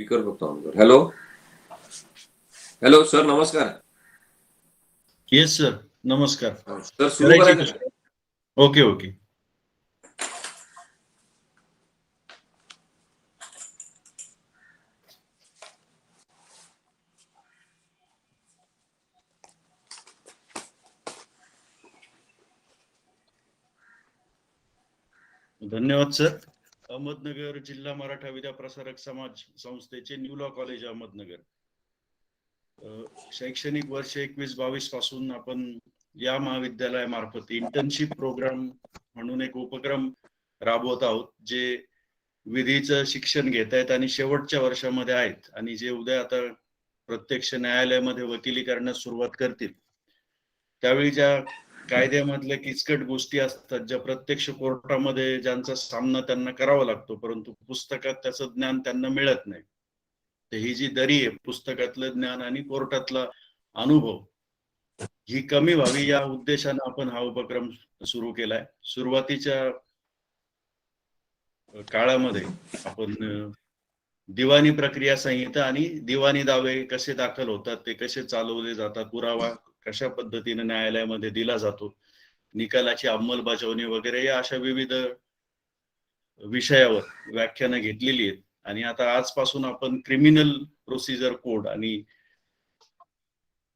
Speaker फक्त on कर. Hello hello sir, नमस्कार. येस सर, नमस्कार. सर सुरू करायचं का? Okay okay. धन्यवाद सर. अहमदनगर जिल्हा मराठा विद्या प्रसारक समाज संस्थेचे न्यू लॉ कॉलेज अहमदनगर. शैक्षणिक वर्ष 21-22 पासून आपण या महाविद्यालयामार्फत इंटर्नशिप प्रोग्राम म्हणून एक उपक्रम राबवत आहोत, जे विधीचं शिक्षण घेत आहेत आणि शेवटच्या वर्षामध्ये आहेत आणि जे उद्या आता प्रत्यक्ष न्यायालयामध्ये वकिली करण्यास सुरुवात करतील, त्यावेळी ज्या कायद्यामधल्या किचकट गोष्टी असतात, ज्या प्रत्यक्ष कोर्टामध्ये ज्यांचा सामना त्यांना करावा लागतो, परंतु पुस्तकात त्याचं ज्ञान त्यांना मिळत नाही. तर ही जी दरी आहे पुस्तकातलं ज्ञान आणि कोर्टातला अनुभव, ही कमी व्हावी या उद्देशाने आपण हा उपक्रम सुरू केलाय. सुरुवातीच्या काळामध्ये आपण दिवाणी प्रक्रिया संहिता आणि दिवाणी दावे कसे दाखल होतात, ते कसे चालवले जातात, पुरावा कशा पद्धतीने न्यायालयामध्ये दिला जातो, निकालाची अंमलबजावणी वगैरे या अशा विविध विषयावर व्याख्यानं घेतलेली आहेत. आणि आता आजपासून आपण क्रिमिनल प्रोसिजर कोड आणि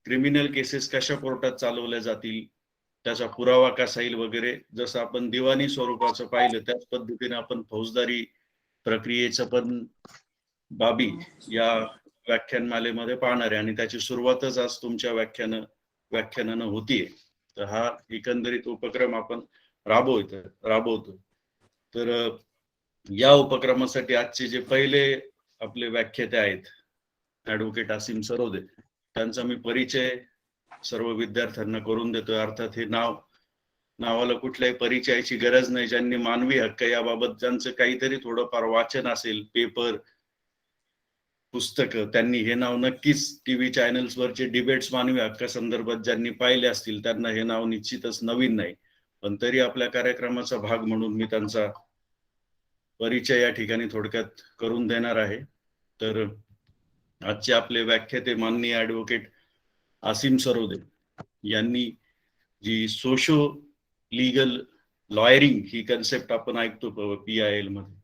क्रिमिनल केसेस कशा कोर्टात चालवल्या जातील, त्याचा पुरावा कसा येईल वगैरे, जसं आपण दिवाणी स्वरूपाचं पाहिलं त्याच पद्धतीने आपण फौजदारी प्रक्रियेचं पण बाबी या व्याख्यानमालेमध्ये पाहणार आहे आणि त्याची सुरुवातच आज तुमच्या व्याख्यानानं होतीये. तर हा एकंदरीत उपक्रम आपण राबवतो. तर या उपक्रमासाठी आजचे जे पहिले आपले व्याख्याते आहेत, ऍडव्होकेट आसिम सरोदे, त्यांचा मी परिचय सर्व विद्यार्थ्यांना करून देतोय. अर्थात हे नावाला कुठल्याही परिचयाची गरज नाही. ज्यांनी मानवी हक्क याबाबत ज्यांचं काहीतरी थोडंफार वाचन असेल, पेपर, पुस्तकं, त्यांनी हे नाव नक्कीच टीव्ही चॅनल्सवरचे डिबेट्स मानवी हक्का संदर्भात ज्यांनी पाहिले असतील, त्यांना हे नाव निश्चितच नवीन नाही. पण तरी आपल्या कार्यक्रमाचा भाग म्हणून मी त्यांचा परिचय या ठिकाणी थोडक्यात करून देणार आहे. तर आजचे आपले व्याख्याते माननीय ऍडव्होकेट आसिम सरोदे यांनी जी सोशो लीगल लॉयरिंग ही कन्सेप्ट आपण ऐकतो PIL मध्ये,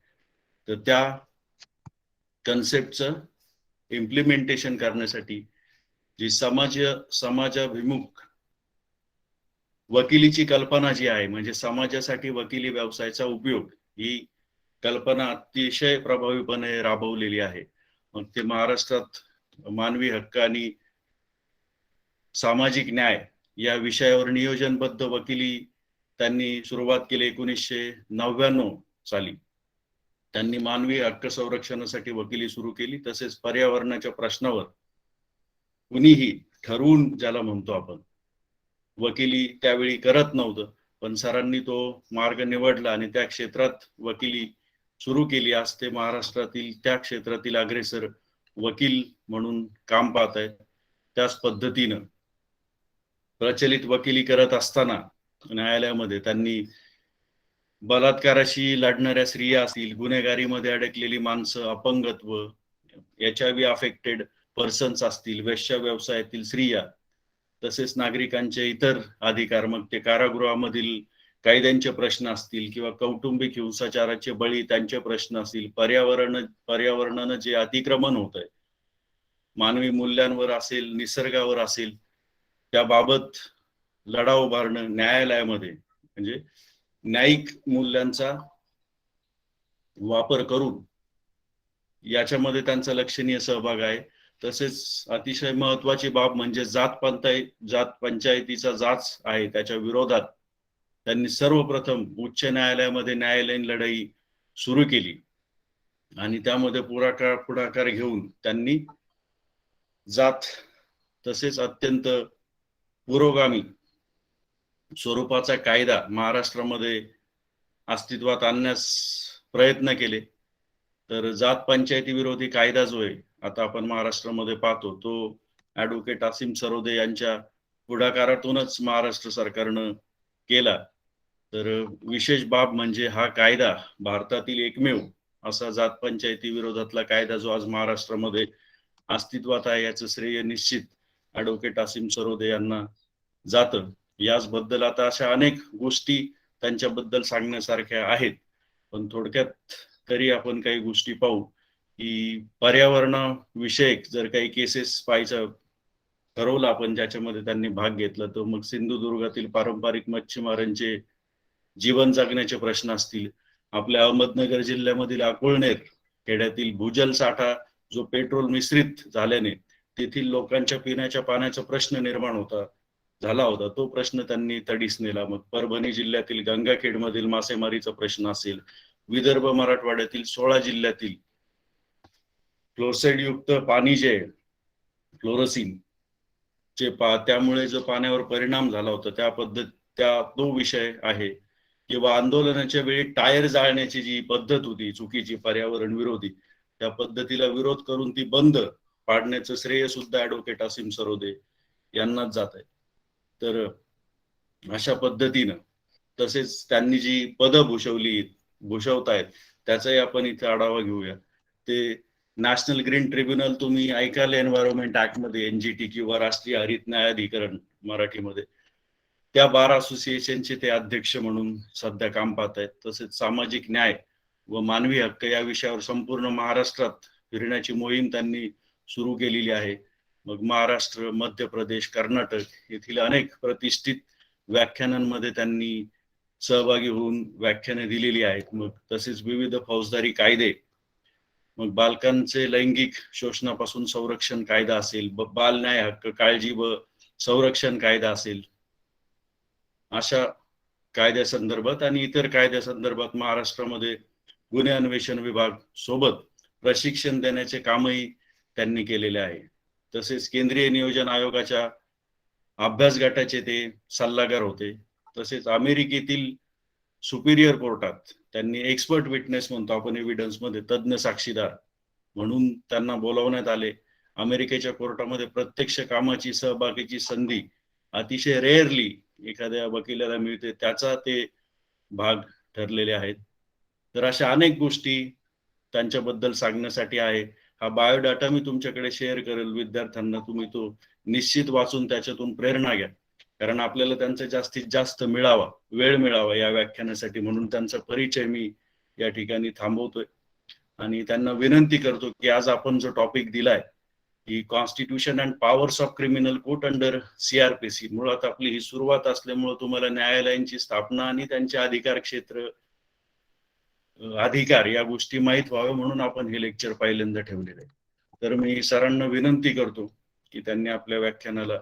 तर त्या कन्सेप्टचं इम्प्लिमेंटेशन करण्यासाठी जी समाजाभिमुख वकिलीची कल्पना जी आहे, म्हणजे समाजासाठी वकिली व्यवसायाचा उपयोग, ही कल्पना अतिशय प्रभावीपणे राबवलेली आहे. मग ते महाराष्ट्रात मानवी हक्क आणि सामाजिक न्याय या विषयावर नियोजनबद्ध वकिली त्यांनी सुरुवात केली 1999 साली. त्यांनी मानवी हक्क संरक्षणासाठी वकिली सुरू केली. तसेच पर्यावरणाच्या प्रश्नावर कुणीही ठरवून, ज्याला म्हणतो आपण, वकिली त्यावेळी करत नव्हतं, पण सरांनी तो मार्ग निवडला आणि त्या क्षेत्रात वकिली सुरू केली. आज ते महाराष्ट्रातील त्या क्षेत्रातील अग्रेसर वकील म्हणून काम पाहत आहेत. त्याच पद्धतीनं प्रचलित वकिली करत असताना न्यायालयामध्ये त्यांनी बलात्काराशी लढणाऱ्या स्त्रिया असतील, गुन्हेगारीमध्ये अडकलेली माणसं, अपंगत्व, HIV अफेक्टेड पर्सन्स असतील, वेश्या व्यवसायातील स्त्रिया, तसेच नागरिकांचे इतर अधिकार, मग ते कारागृहामधील कायद्यांचे प्रश्न असतील किंवा कौटुंबिक हिंसाचाराचे बळी त्यांचे प्रश्न असतील, पर्यावरणानं जे अतिक्रमण होत आहे, मानवी मूल्यांवर असेल, निसर्गावर असेल, त्याबाबत लढा उभारणं न्यायालयामध्ये, म्हणजे न्यायिक मूल्यांचा वापर करून याच्यामध्ये त्यांचा लक्षणीय सहभाग आहे. तसेच अतिशय महत्वाची बाब म्हणजे जात पंचायतीचा जाच आहे, त्याच्या विरोधात त्यांनी सर्वप्रथम उच्च न्यायालयामध्ये न्यायालयीन लढाई सुरू केली आणि त्यामध्ये पुढाकार घेऊन त्यांनी जात तसेच अत्यंत पुरोगामी स्वरूपाचा कायदा महाराष्ट्रामध्ये अस्तित्वात आणण्यास प्रयत्न केले. तर जात पंचायती विरोधी कायदा जो आहे आता आपण महाराष्ट्रामध्ये पाहतो, तो ऍडव्होकेट आसिम सरोदे यांच्या पुढाकारातूनच महाराष्ट्र सरकारनं केला. तर विशेष बाब म्हणजे हा कायदा भारतातील एकमेव असा जात पंचायती विरोधातला कायदा जो आज महाराष्ट्रामध्ये अस्तित्वात आहे याचं श्रेय निश्चित ऍडव्होकेट असीम सरोदे यांना जातं. याचबद्दल आता अशा अनेक गोष्टी त्यांच्याबद्दल सांगण्यासारख्या आहेत, पण थोडक्यात तरी आपण काही गोष्टी पाहू की पर्यावरणाविषयक जर काही केसेस पाहायचं ठरवलं आपण ज्याच्यामध्ये त्यांनी भाग घेतला, तर मग सिंधुदुर्गातील पारंपरिक मच्छीमारांचे जीवन जगण्याचे प्रश्न असतील, आपल्या अहमदनगर जिल्ह्यामधील अकोळनेर खेड्यातील भूजल साठा जो पेट्रोल मिश्रित झाल्याने तेथील लोकांच्या पिण्याच्या पाण्याचा प्रश्न निर्माण झाला होता, तो प्रश्न त्यांनी तडीस नेला. मग परभणी जिल्ह्यातील गंगाखेडमधील मासेमारीचा प्रश्न असेल, विदर्भ मराठवाड्यातील 16 जिल्ह्यातील फ्लोराईड युक्त पाणी जे फ्लोरोसिन चे त्यामुळे जो पाण्यावर परिणाम झाला होता तो विषय आहे. किंवा आंदोलनाच्या वेळी टायर जाळण्याची जी पद्धत होती चुकीची पर्यावरण विरोधी, त्या पद्धतीला विरोध करून ती बंद पाडण्याचं श्रेय सुद्धा ऍडव्होकेट असीम सरोदे यांनाच जात आहे. तर अशा पद्धतीनं तसेच त्यांनी जी पदं भूषवतायत त्याचाही आपण इथे आढावा घेऊया. ते नॅशनल ग्रीन ट्रिब्युनल तुम्ही ऐकाल एन्व्हायरमेंट ऍक्ट मध्ये, एनजीटी किंवा राष्ट्रीय हरित न्यायाधिकरण मराठीमध्ये, त्या बार असोसिएशनचे ते अध्यक्ष म्हणून सध्या काम पाहत आहेत. तसेच सामाजिक न्याय व मानवी हक्क या विषयावर संपूर्ण महाराष्ट्रात फिरण्याची मोहीम त्यांनी सुरू केलेली आहे. मग महाराष्ट्र, मध्य प्रदेश, कर्नाटक येथील अनेक प्रतिष्ठित व्याख्यानांमध्ये त्यांनी सहभागी होऊन व्याख्याने दिलेली आहेत. मग तसेच विविध फौजदारी कायदे, मग बालकांचे लैंगिक शोषणापासून संरक्षण कायदा असेल, बाल न्याय हक्क काळजी व संरक्षण कायदा असेल, अशा कायद्यासंदर्भात आणि इतर कायद्यासंदर्भात महाराष्ट्रामध्ये गुन्हे अन्वेषण विभाग सोबत प्रशिक्षण देण्याचे कामही त्यांनी केलेले आहे. तसेच केंद्रीय नियोजन आयोगाच्या अभ्यास गटाचे ते सल्लागार होते. तसेच अमेरिकेतील सुपिरियर कोर्टात त्यांनी एक्सपर्ट विटनेस म्हणतो आपण एव्हिडन्स मध्ये तज्ञ साक्षीदार म्हणून त्यांना बोलावण्यात आले. अमेरिकेच्या कोर्टामध्ये प्रत्यक्ष कामाची सहभागाची संधी अतिशय रेअरली एखाद्या वकिलाला मिळते, त्याचा ते भाग ठरलेले आहेत. तर अशा अनेक गोष्टी त्यांच्याबद्दल सांगण्यासाठी आहे. हा बायोडाटा मी तुमच्याकडे शेअर करेल विद्यार्थ्यांना, तुम्ही तो निश्चित वाचून त्याच्यातून प्रेरणा घ्या, कारण आपल्याला त्यांचा जास्तीत जास्त वेळ मिळावा या व्याख्यानासाठी, म्हणून त्यांचा परिचय मी या ठिकाणी थांबवतोय आणि त्यांना विनंती करतो की आज आपण जो टॉपिक दिलाय की constitution and powers of criminal court under CrPC, मुळात आपली ही सुरुवात असल्यामुळे तुम्हाला न्यायालयांची स्थापना आणि त्यांचे अधिकार क्षेत्र, अधिकार या गोष्टी माहीत व्हाव्या म्हणून आपण हे लेक्चर पहिल्यांदा ठेवलेलं आहे. तर मी सरांना विनंती करतो की त्यांनी आपल्या व्याख्यानाला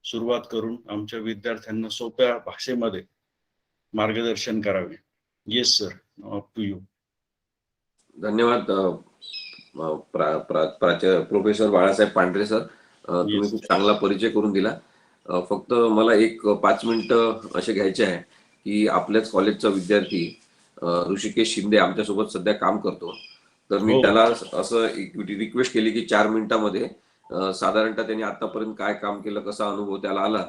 सुरुवात करून आमच्या विद्यार्थ्यांना सोप्या भाषेमध्ये मार्गदर्शन करावे. Yes sir, up to you. धन्यवाद प्रोफेसर बाळासाहेब पांढरे सर, तुम्ही खूप चांगला परिचय करून दिला. फक्त मला एक 5 मिनिटं असे घ्यायचे आहे की आपल्याच कॉलेजचा विद्यार्थी ऋषिकेश शिंदे आमच्यासोबत सध्या काम करतो, तर मी त्याला असं एक रिक्वेस्ट केली की 4 मिनिटांमध्ये साधारणतः त्यांनी आतापर्यंत काय काम केलं, कसा अनुभव त्याला आला,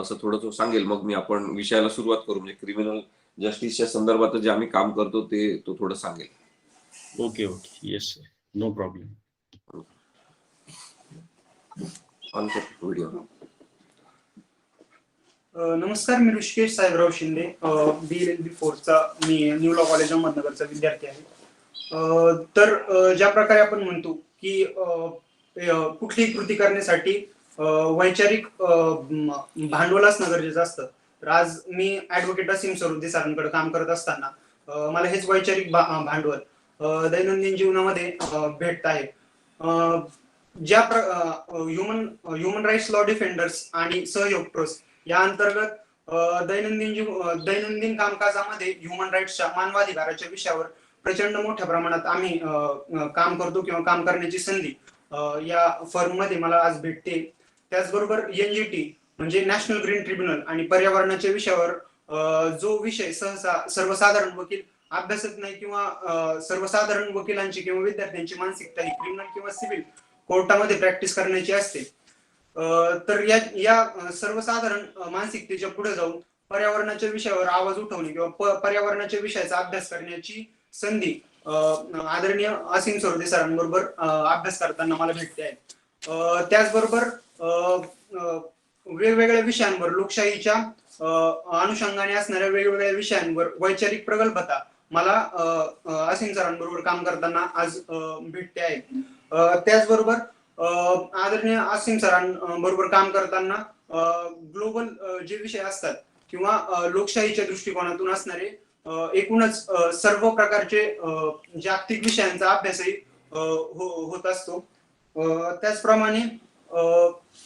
असं थोडंसं सांगेल. मग मी आपण विषयाला सुरुवात करू. म्हणजे क्रिमिनल जस्टिसच्या संदर्भात जे आम्ही काम करतो ते तो थोडं सांगेल. Okay okay, yes sir, no problem. On video. नमस्कार, मी ऋषिकेश साहेबराव शिंदे, BLLB 4चा मी न्यू लॉ कॉलेज अहमदनगरचा विद्यार्थी आहे. तर ज्या प्रकारे आपण म्हणतो की कुठलीही कृती करण्यासाठी वैचारिक भांडवल असणं गरजेचं असतं, तर आज मी ऍडव्होकेट असीम सरोदे सरांकडे काम करत असताना मला हेच वैचारिक भांडवल दैनंदिन जीवनामध्ये भेटत आहे. ज्या ह्युमन राईट्स लॉ डिफेंडर्स आणि सहयोग ट्रस्ट या अंतर्गत दैनंदिन कामकाजामध्ये ह्युमन राईट्सच्या, मानवाधिकाराच्या विषयावर प्रचंड मोठ्या प्रमाणात आम्ही काम करतो किंवा काम करण्याची संधी या फर्म मध्ये मला आज भेटते. त्याचबरोबर NGT म्हणजे नॅशनल ग्रीन ट्रिब्युनल आणि पर्यावरणाच्या विषयावर जो विषय सहसा सर्वसाधारण वकील अभ्यासत नाही किंवा सर्वसाधारण वकिलांची किंवा विद्यार्थ्यांची मानसिकता ही क्रिमिनल किंवा सिव्हिल कोर्टामध्ये प्रॅक्टिस करण्याची असते, तर या सर्वसाधारण मानसिकतेच्या पुढे जाऊन पर्यावरणाच्या विषयावर आवाज उठवणे किंवा पर्यावरणाच्या विषयाचा अभ्यास करण्याची संधी आदरणीय असीम सरोदे सरांबरोबर अभ्यास करताना मला भेटते आहे. त्याचबरोबर वेगवेगळ्या विषयांवर लोकशाहीच्या अनुषंगाने असणाऱ्या वेगवेगळ्या विषयांवर वैचारिक प्रगल्भता मला असीम सरांबरोबर काम करताना आज भेटते आहे. त्याचबरोबर आदरणीय असीम सरांबरोबर काम करताना ग्लोबल जे विषय असतात किंवा लोकशाहीच्या दृष्टिकोनातून असणारे एकूणच सर्व प्रकारचे जागतिक विषयांचा अभ्यासही होत असतो. त्याचप्रमाणे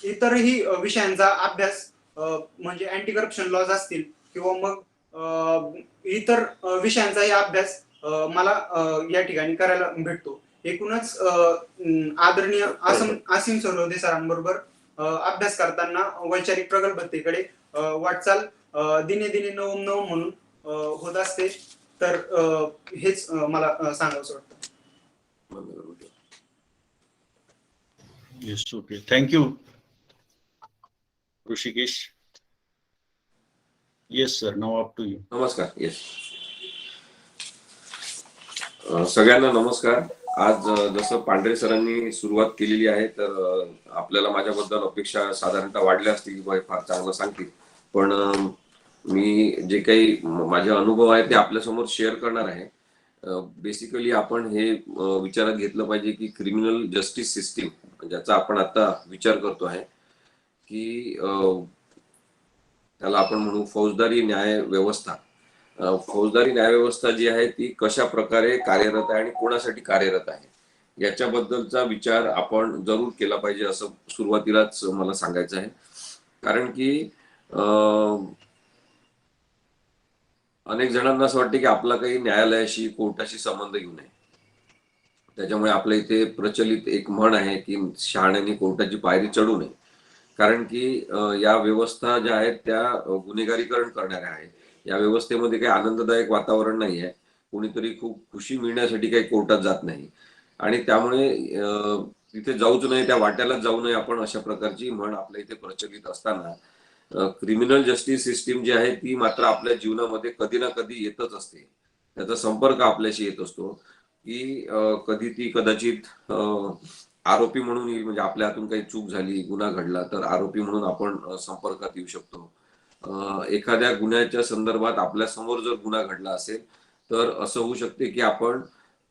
इतरही विषयांचा अभ्यास म्हणजे अँटी करप्शन लॉज असतील किंवा मग इतर विषयांचाही अभ्यास मला या ठिकाणी करायला भेटतो. एकूणच आदरणीय असीम सरोदे सरांबरोबर अभ्यास करताना वैचारिक प्रगल्भतेकडे वाटचाल दिने दिने नवम नवम म्हणून होत असते. तर हेच मला सांगावंसं वाटतं. Yes, okay, thank you Rishikesh. Yes sir, now up to you. नमस्कार. येस, सगळ्यांना नमस्कार. आज जसं पांढरे सरांनी सुरुवात केलेली आहे, तर आपल्याला माझ्याबद्दल अपेक्षा साधारणतः वाढल्या असतील, फार चांगलं सांगतील, पण मी जे काही माझे अनुभव आहे ते आपल्यासमोर शेअर करणार आहे. बेसिकली आपण हे विचारात घेतलं पाहिजे की क्रिमिनल जस्टिस सिस्टीम ज्याचा आपण आता विचार करतो आहे की त्याला आपण म्हणू फौजदारी न्याय व्यवस्था. फौजदारी न्याय व्यवस्था जी आहे ती कशा प्रकारे कार्यरत आहे आणि कोणासाठी कार्यरत आहे याच्याबद्दलचा विचार आपण जरूर केला पाहिजे, असं सुरुवातीलाच मला सांगायचं आहे. कारण की अनेक जणांना असं वाटतं की आपला काही न्यायालयाशी कोर्टाशी संबंध येऊ नये. त्याच्यामुळे आपल्या इथे प्रचलित एक म्हण आहे की शहाण्याने कोर्टाची पायरी चढू नये. कारण की या व्यवस्था ज्या आहेत त्या गुन्हेगारीकरण करणाऱ्या आहेत. या व्यवस्थेमध्ये काही आनंददायक वातावरण नाही आहे. कोणीतरी खूप खुशी मिळण्यासाठी काही कोर्टात जात नाही आणि त्यामुळे तिथे जाऊच नये, त्या वाट्यालाच जाऊ नये आपण, अशा प्रकारची म्हण आपल्या इथे प्रचलित असताना क्रिमिनल जस्टिस सिस्टीम जी आहे ती मात्र आपल्या जीवनामध्ये कधी ना कधी येतच असते. त्याचा संपर्क आपल्याशी येत असतो की कधी ती कदाचित आरोपी म्हणून येईल, म्हणजे आपल्या हातून काही चूक झाली, गुन्हा घडला तर आरोपी म्हणून आपण संपर्कात येऊ शकतो. एखाद्या गुन्ह्याच्या संदर्भात आपल्या समोर जर गुन्हा घडला असेल तर असं होऊ शकते की आपण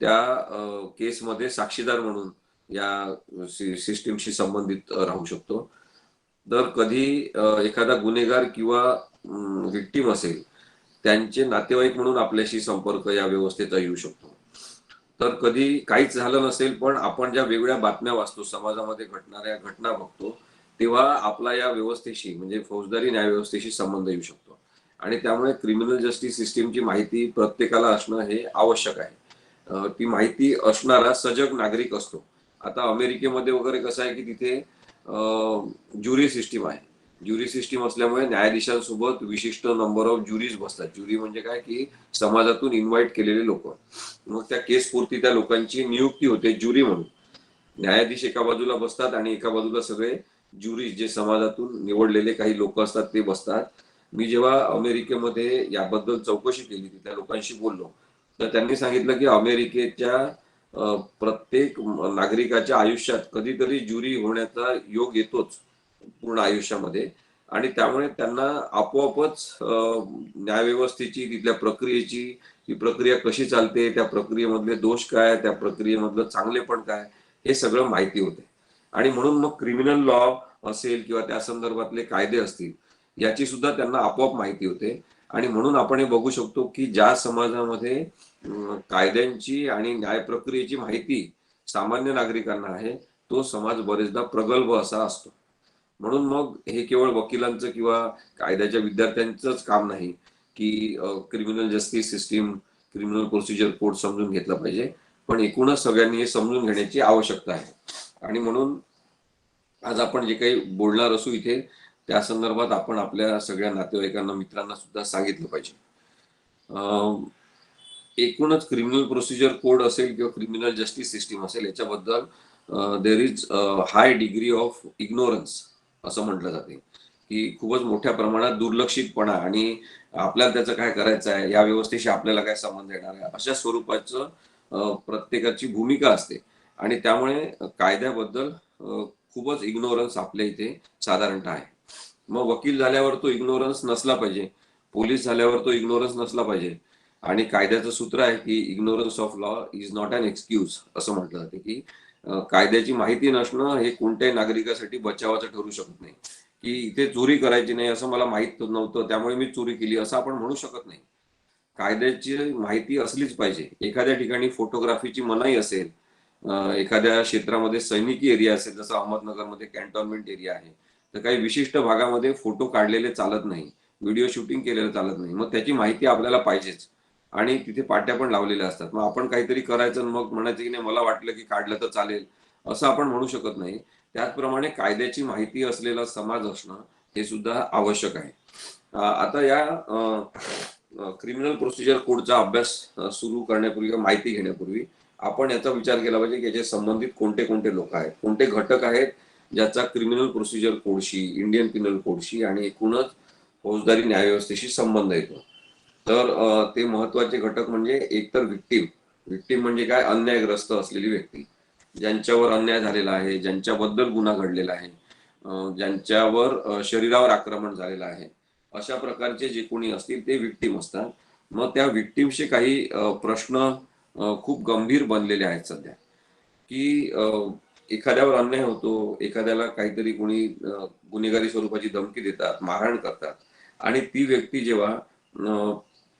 त्या केसमध्ये साक्षीदार म्हणून या सिस्टीमशी संबंधित राहू शकतो. तर कधी एखादा गुन्हेगार किंवा व्हिक्टीम असेल त्यांचे नातेवाईक म्हणून आपल्याशी संपर्क या व्यवस्थेचा येऊ शकतो. तर कधी काहीच झालं नसेल पण आपण ज्या वेगळ्या बातम्या वाचतो, समाजामध्ये घडणाऱ्या घटना बघतो, तेव्हा आपला या व्यवस्थेशी म्हणजे फौजदारी न्याय व्यवस्थेशी संबंध येऊ शकतो. आणि त्यामुळे क्रिमिनल जस्टिस सिस्टीमची माहिती प्रत्येकाला असणं हे आवश्यक आहे. ती माहिती असणारा सजग नागरिक असतो. आता अमेरिकेमध्ये वगैरे कसं आहे की तिथे ज्युरी सिस्टीम आहे. ज्युरी सिस्टीम असल्यामुळे न्यायाधीशांसोबत विशिष्ट नंबर ऑफ ज्युरीज बसतात. ज्युरी म्हणजे काय की समाजातून इन्व्हाइट केलेले लोक. मग त्या केसपुरती त्या लोकांची नियुक्ती होते ज्युरी म्हणून. न्यायाधीश एका बाजूला बसतात आणि एका बाजूला सगळे ज्युरी जे समाजातून निवडलेले काही लोक असतात ते बसतात. मी जेव्हा अमेरिकेमध्ये याबद्दल चौकशी केली, त्या लोकांशी बोललो, तर त्यांनी सांगितलं की अमेरिकेच्या प्रत्येक नागरिकाच्या आयुष्यात कधीतरी ज्युरी होण्याचा योग येतोच पूर्ण आयुष्यामध्ये. आणि त्यामुळे त्यांना आपोआपच न्यायव्यवस्थेची, तिथल्या प्रक्रियेची, ही प्रक्रिया कशी चालते, त्या प्रक्रियेमधले दोष काय, त्या प्रक्रियेमधलं चांगलेपण काय, हे सगळं माहिती होते. आणि म्हणून मग क्रिमिनल लॉ असेल किंवा त्या संदर्भातले कायदे असतील याची सुद्धा त्यांना आपोआप माहिती होते. आणि म्हणून आपण हे बघू शकतो की ज्या समाजामध्ये कायद्यांची आणि न्याय प्रक्रियेची माहिती सामान्य नागरिकांना आहे तो समाज बरेचदा प्रगल्भ असा असतो. म्हणून मग हे केवळ वकिलांचं किंवा कायद्याच्या विद्यार्थ्यांचंच काम नाही की criminal justice system, criminal procedure code समजून घेतलं पाहिजे, पण एकूणच सगळ्यांनी हे समजून घेण्याची आवश्यकता आहे. आणि म्हणून आज आपण जे काही बोलणार असू इथे त्या संदर्भात आपण आपल्या सगळ्या नातेवाईकांना, मित्रांना सुद्धा सांगितलं पाहिजे. एकूणच क्रिमिनल प्रोसिजर कोड असेल किंवा क्रिमिनल जस्टिस सिस्टीम असेल याच्याबद्दल there is hi degree of ignorance असं म्हटलं जाते की खूपच मोठ्या प्रमाणात दुर्लक्षितपणा आणि आपल्याला त्याचं काय करायचं आहे, या व्यवस्थेशी आपल्याला काय संबंध येणार आहे, अशा स्वरूपाचं प्रत्येकाची भूमिका असते आणि त्यामुळे कायद्याबद्दल खूपच इग्नोरन्स आपल्या इथे साधारणतः आहे. मग वकील झाल्यावर तो इग्नोरन्स नसला पाहिजे, पोलीस झाल्यावर तो इग्नोरन्स नसला पाहिजे. आणि कायद्याचं सूत्र आहे की ignorance of law is not an excuse असं म्हटलं जाते की कायद्याची माहिती नसणं हे कोणत्याही नागरिकासाठी बचावाचं ठरू शकत नाही. की इथे चोरी करायची नाही असं मला माहित नव्हतं त्यामुळे मी चोरी केली असं आपण म्हणू शकत नाही. कायद्याची माहिती असलीच पाहिजे. एखाद्या ठिकाणी फोटोग्राफीची मनाई असेल, एखाद्या क्षेत्रामध्ये सैनिकी एरिया असेल, जसं अहमदनगरमध्ये कॅन्टोन्मेंट एरिया आहे, तर काही विशिष्ट भागामध्ये फोटो काढलेले चालत नाही, व्हिडिओ शूटिंग केलेलं चालत नाही. मग त्याची माहिती आपल्याला पाहिजेच आणि तिथे पाट्या पण लावलेल्या असतात. मग आपण काहीतरी करायचं मग म्हणायचं की नाही मला वाटलं की काढलं तर चालेल असं आपण म्हणू शकत नाही. त्याचप्रमाणे कायद्याची माहिती असलेला समाज असणं हे सुद्धा आवश्यक आहे. आता या क्रिमिनल प्रोसिजर कोडचा अभ्यास सुरू करण्यापूर्वी किंवा माहिती घेण्यापूर्वी आपण याचा विचार केला पाहिजे की याचे संबंधित कोणते कोणते लोक आहेत, कोणते घटक आहेत ज्याचा क्रिमिनल प्रोसिजर कोडशी, इंडियन पिनल कोडशी आणि एकूणच फौजदारी न्यायव्यवस्थेशी संबंध येतो. तर ते महत्वाचे घटक म्हणजे एकतर विक्टीम म्हणजे काय, अन्यायग्रस्त असलेली व्यक्ती, ज्यांच्यावर अन्याय झालेला आहे, ज्यांच्याबद्दल गुन्हा घडलेला आहे, ज्यांच्यावर शरीरावर आक्रमण झालेलं आहे, अशा प्रकारचे जे कोणी असतील ते विक्टीम असतात. मग त्या विक्टीमचे काही प्रश्न खूप गंभीर बनलेले आहेत सध्या की एखाद्यावर अन्याय होतो, एखाद्याला काहीतरी कोणी गुन्हेगारी स्वरूपाची धमकी देतात, मारहाण करतात आणि ती व्यक्ती जेव्हा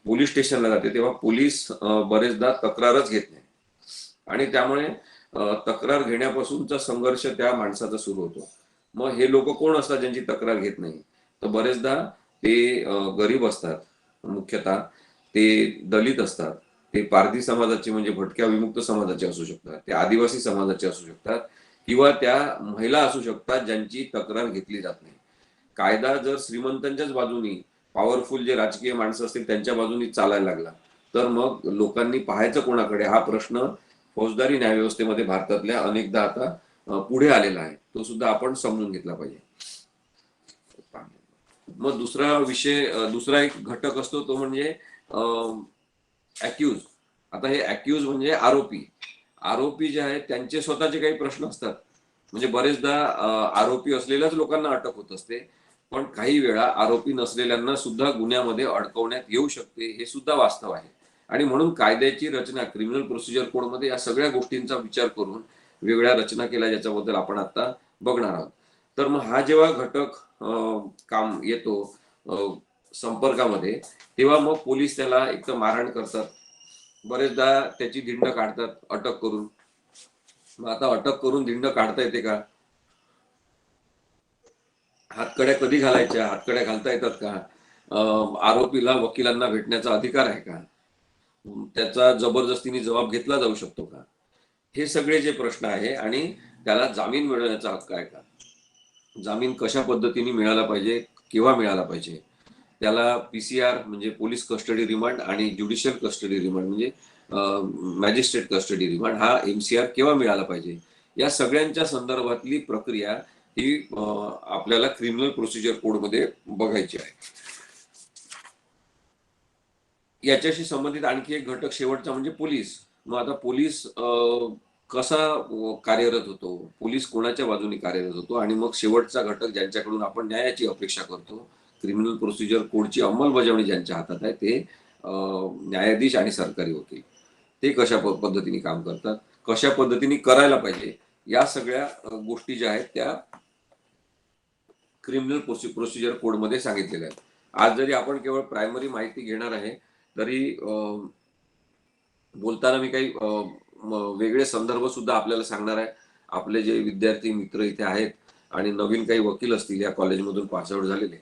पोलीस स्टेशनला जाते तेव्हा पोलीस बरेचदा तक्रारच घेत नाही आणि त्यामुळे तक्रार घेण्यापासूनचा संघर्ष त्या माणसाचा सुरू होतो. मग हे लोक कोण असतात ज्यांची तक्रार घेत नाही? तर बरेचदा ते गरीब असतात, मुख्यतः ते दलित असतात, ते पारधी समाजाचे म्हणजे भटक्या विमुक्त समाजाचे असू शकतात, ते आदिवासी समाजाचे असू शकतात किंवा त्या महिला असू शकतात ज्यांची तक्रार घेतली जात नाही. कायदा जर श्रीमंतांच्याच बाजूनी, पॉवरफुल जे राजकीय माणसं असतील त्यांच्या बाजूनी चालायला लागला तर मग लोकांनी पाहायचं कोणाकडे, हा प्रश्न फौजदारी न्यायव्यवस्थेमध्ये भारतातल्या अनेकदा आता पुढे आलेला आहे. तो सुद्धा आपण समजून घेतला पाहिजे. मग दुसरा एक घटक असतो तो म्हणजे अॅक्यूज. आता हे अॅक्यूज म्हणजे आरोपी जे आहेत त्यांचे स्वतःचे काही प्रश्न असतात. म्हणजे बरेचदा आरोपी असलेल्याच लोकांना अटक होत असते, पण काही वेळा आरोपी नसलेल्यांना सुद्धा गुन्ह्यामध्ये अडकवण्यात येऊ शकते, हे सुद्धा वास्तव आहे. आणि म्हणून कायद्याची रचना क्रिमिनल प्रोसिजर कोडमध्ये या सगळ्या गोष्टींचा विचार करून वेगळ्या रचना केल्या, ज्याच्याबद्दल आपण आता बघणार आहोत. तर मग हा जेव्हा घटक काम येतो संपर्कामध्ये, तेव्हा मग पोलीस त्याला एक तर मारहाण करतात, बरेचदा त्याची धिंड काढतात अटक करून. मग आता अटक करून धिंड काढता येते का? हातकड्या कधी घालायच्या, हातकड्या घालता येतात का? आरोपीला वकिलांना भेटण्याचा अधिकार आहे का? त्याचा जबरदस्तीने जबाब घेतला जाऊ शकतो का? हे सगळे जे प्रश्न आहे. आणि त्याला जामीन मिळवण्याचा हक्क आहे का? जामीन कशा पद्धतीने मिळाला पाहिजे, केव्हा मिळाला पाहिजे? त्याला पीसीआर म्हणजे पोलीस कस्टडी रिमांड आणि ज्युडिशियल कस्टडी रिमांड म्हणजे मॅजिस्ट्रेट कस्टडी रिमांड हा एमसीआर केव्हा मिळाला पाहिजे? या सगळ्यांच्या संदर्भातली प्रक्रिया ही आपल्याला क्रिमिनल प्रोसिजर कोडमध्ये बघायची आहे. याच्याशी संबंधित आणखी एक घटक शेवटचा म्हणजे पोलीस. मग आता पोलीस कसा कार्यरत होतो, पोलीस कोणाच्या बाजूने कार्यरत होतो, आणि मग शेवटचा घटक ज्यांच्याकडून आपण न्यायाची अपेक्षा करतो, क्रिमिनल प्रोसिजर कोडची अंमलबजावणी ज्यांच्या हातात आहे ते न्यायाधीश आणि सरकारी वकील, ते कशा पद्धतीने काम करतात, कशा पद्धतीने करायला पाहिजे, या सगळ्या गोष्टी ज्या आहेत त्या क्रिमिनल प्रोसिजर कोडमध्ये सांगितलेल्या आहेत. आज जरी आपण केवळ प्रायमरी माहिती घेणार आहे तरी बोलताना मी काही वेगळे संदर्भ सुद्धा आपल्याला सांगणार आहे. आपले जे विद्यार्थी मित्र इथे आहेत आणि नवीन काही वकील असतील या कॉलेजमधून पासआउट झालेले,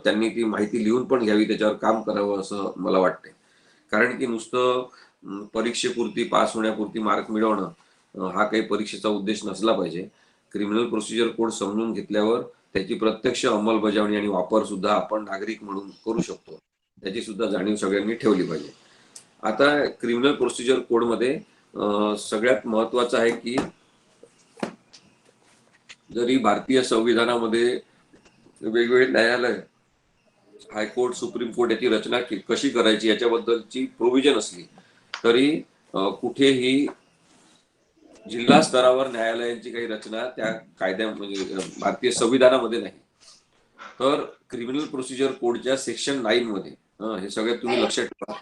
त्यांनी ती माहिती लिहून पण घ्यावी, त्याच्यावर काम करावं असं मला वाटते. कारण की नुसतं परीक्षेपुरती, पास होण्यापुरती मार्क मिळवणं हा काही परीक्षेचा उद्देश नसला पाहिजे. क्रिमिनल प्रोसिजर कोड समजून घेतल्यावर त्याची प्रत्यक्ष अंमलबजावणी आणि वापर सुद्धा आपण नागरिक म्हणून करू शकतो, त्याची सुद्धा जाणीव सगळ्यांनी ठेवली पाहिजे. आता क्रिमिनल प्रोसिजर कोडमध्ये सगळ्यात महत्वाचं आहे की जरी भारतीय संविधानामध्ये वेगवेगळे न्यायालय, हायकोर्ट, सुप्रीम कोर्ट याची रचना कशी करायची याच्याबद्दलची प्रोव्हिजन असली तरी कुठेही जिल्हा स्तरावर न्यायालयांची काही रचना त्या कायद्या म्हणजे भारतीय संविधानामध्ये नाही. तर क्रिमिनल प्रोसिजर कोडच्या सेक्शन 9 मध्ये हे सगळ्यात तुम्ही लक्षात ठेवा.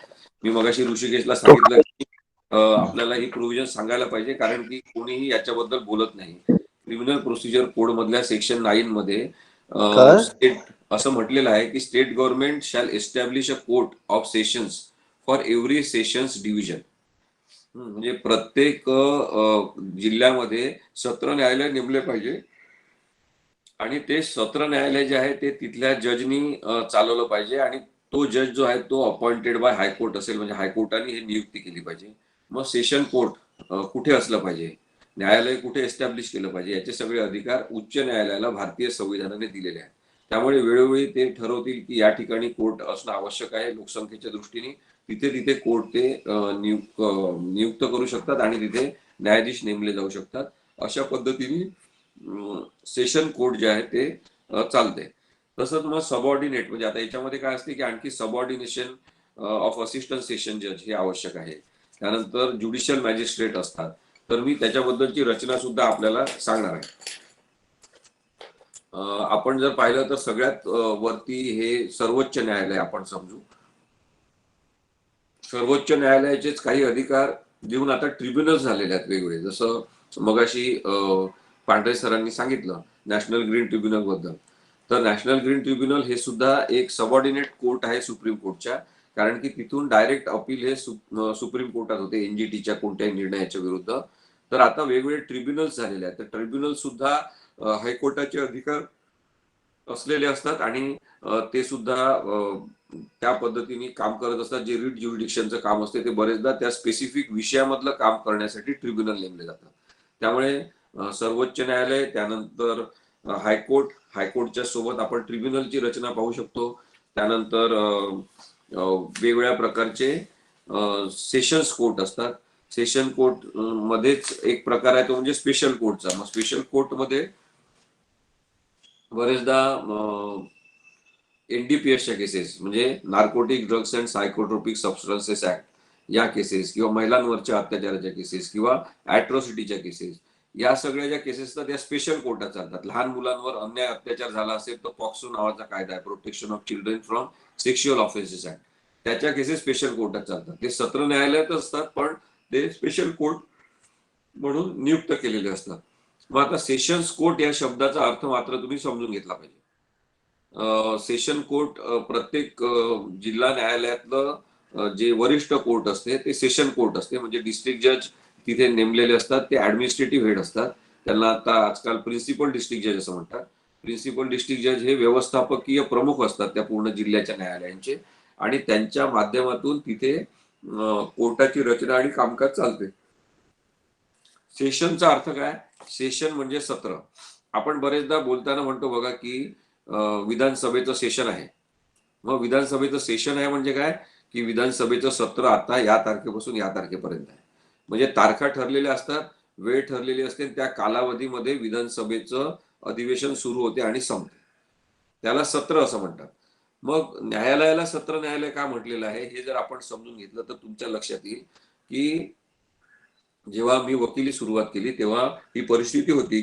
मी मगाशी ऋषिकेशला सांगितलं की आपल्याला ही प्रोव्हिजन सांगायला पाहिजे, कारण की कोणीही याच्याबद्दल बोलत नाही. क्रिमिनल प्रोसिजर कोड मधल्या सेक्शन 9 मध्ये स्टेट असं म्हटलेलं आहे की state government shall establish a court of sessions for every sessions division. म्हणजे प्रत्येक जिल्ह्यामध्ये सत्र न्यायालय नेमले पाहिजे आणि ते सत्र न्यायालय जे आहे ते तिथल्या जजनी चालवलं पाहिजे आणि तो जज जो आहे तो अपॉइंटेड बाय हायकोर्ट असेल, म्हणजे हायकोर्टाने हे नियुक्ती केली पाहिजे. मग सेशन कोर्ट कुठे असलं पाहिजे, न्यायालय कुठे एस्टॅब्लिश केलं पाहिजे, याचे सगळे अधिकार उच्च न्यायालयाला भारतीय संविधानाने दिलेले आहेत. त्यामुळे वेळोवेळी ते ठरवतील की या ठिकाणी कोर्ट असणं आवश्यक आहे लोकसंख्येच्या दृष्टीने, तिथे तिथे कोर्ट ते नियुक्त करू शकतात आणि तिथे न्यायाधीश नेमले जाऊ शकतात. अशा पद्धतीने सेशन कोर्ट जे आहे ते चालते. तसंच मग सबऑर्डिनेट म्हणजे आता याच्यामध्ये काय असते की आणखी सबऑर्डिनेशन ऑफ असिस्टंट सेशन जज हे आवश्यक आहे. त्यानंतर ज्युडिशियल मॅजिस्ट्रेट असतात. तर मी त्याच्याबद्दलची रचना सुद्धा आपल्याला सांगणार आहे. आपण जर पाहिलं तर सगळ्यात वरती हे सर्वोच्च न्यायालय आपण समजू. सर्वोच्च न्यायालयाचेच काही अधिकार देऊन आता ट्रिब्युनल झालेले आहेत वेगवेगळे. जसं मगाशी पांढरे सरांनी सांगितलं नॅशनल ग्रीन ट्रिब्युनल बद्दल. तर नॅशनल ग्रीन ट्रिब्युनल हे सुद्धा एक सबऑर्डिनेट कोर्ट आहे सुप्रीम कोर्टच्या, कारण की तिथून डायरेक्ट अपील हे सुप्रीम कोर्टात होते एनजीटीच्या कोणत्याही निर्णयाच्या विरुद्ध. तर आता वेगवेगळे ट्रिब्युनल्स झालेले आहेत. तर ट्रिब्युनल सुद्धा हायकोर्टाचे अधिकार असलेले असतात आणि ते सुद्धा त्या पद्धतीने काम करत असतात. जे रिट ज्युरिडिक्शनचं काम असते ते बरेचदा त्या स्पेसिफिक विषयामधलं काम करण्यासाठी ट्रिब्युनल नेमले जातात. त्यामुळे सर्वोच्च न्यायालय, त्यानंतर हायकोर्ट, हायकोर्टच्या सोबत आपण ट्रिब्युनलची रचना पाहू शकतो. त्यानंतर वेगवेगळ्या प्रकारचे सेशन्स कोर्ट असतात. सेशन कोर्ट मध्येच एक प्रकार आहे तो म्हणजे स्पेशल कोर्टचा. मग स्पेशल कोर्टमध्ये बरेचदा एनडीपीएसच्या केसेस म्हणजे narcotic drugs and psychotropic substances act या केसेस, किंवा महिलांवरच्या अत्याचाराच्या केसेस, किंवा ऍट्रॉसिटीच्या केसेस, या सगळ्या ज्या केसेस असतात त्या स्पेशल कोर्टात चालतात. लहान मुलांवर अन्याय अत्याचार झाला असेल तर पॉक्सो नावाचा कायदा आहे, protection of children from sexual offences act, त्याच्या केसेस स्पेशल कोर्टात चालतात. ते सत्र न्यायालयात असतात पण ते स्पेशल कोर्ट म्हणून नियुक्त केलेले असतात. मग आता सेशन्स कोर्ट या शब्दाचा अर्थ मात्र तुम्ही समजून घेतला पाहिजे. सेशन कोर्ट प्रत्येक जिल्हा न्यायालयातलं जे वरिष्ठ कोर्ट असते ते सेशन कोर्ट असते. म्हणजे डिस्ट्रिक्ट जज तिथे नेमलेले असतात, ते ऍडमिनिस्ट्रेटिव्ह हेड असतात. त्यांना आता आजकाल प्रिन्सिपल डिस्ट्रिक्ट जज असं म्हणतात. प्रिन्सिपल डिस्ट्रिक्ट जज हे व्यवस्थापकीय प्रमुख असतात त्या पूर्ण जिल्ह्याच्या न्यायालयांचे, आणि त्यांच्या माध्यमातून तिथे कोर्टाची रचना आणि कामकाज चालते. सेशनचा अर्थ काय? सेशन म्हणजे सत्र. आपण बरेचदा बोलताना म्हणतो बघा की विधानसभेचं सेशन आहे. मग विधानसभेचं सेशन आहे म्हणजे काय की विधानसभेचं सत्र आता या तारखेपासून या तारखेपर्यंत आहे. म्हणजे तारखा ठरलेल्या असतात, वेळ ठरलेली असते, त्या कालावधीमध्ये विधानसभेचं अधिवेशन सुरू होते आणि संपते. त्याला सत्र असं म्हणतात. मग न्यायालयाला सत्र न्यायालय का म्हटलेलं आहे हे जर आपण समजून घेतलं तर तुमच्या लक्षात येईल की जेव्हा मी वकिली सुरुवात केली तेव्हा ही परिस्थिती होती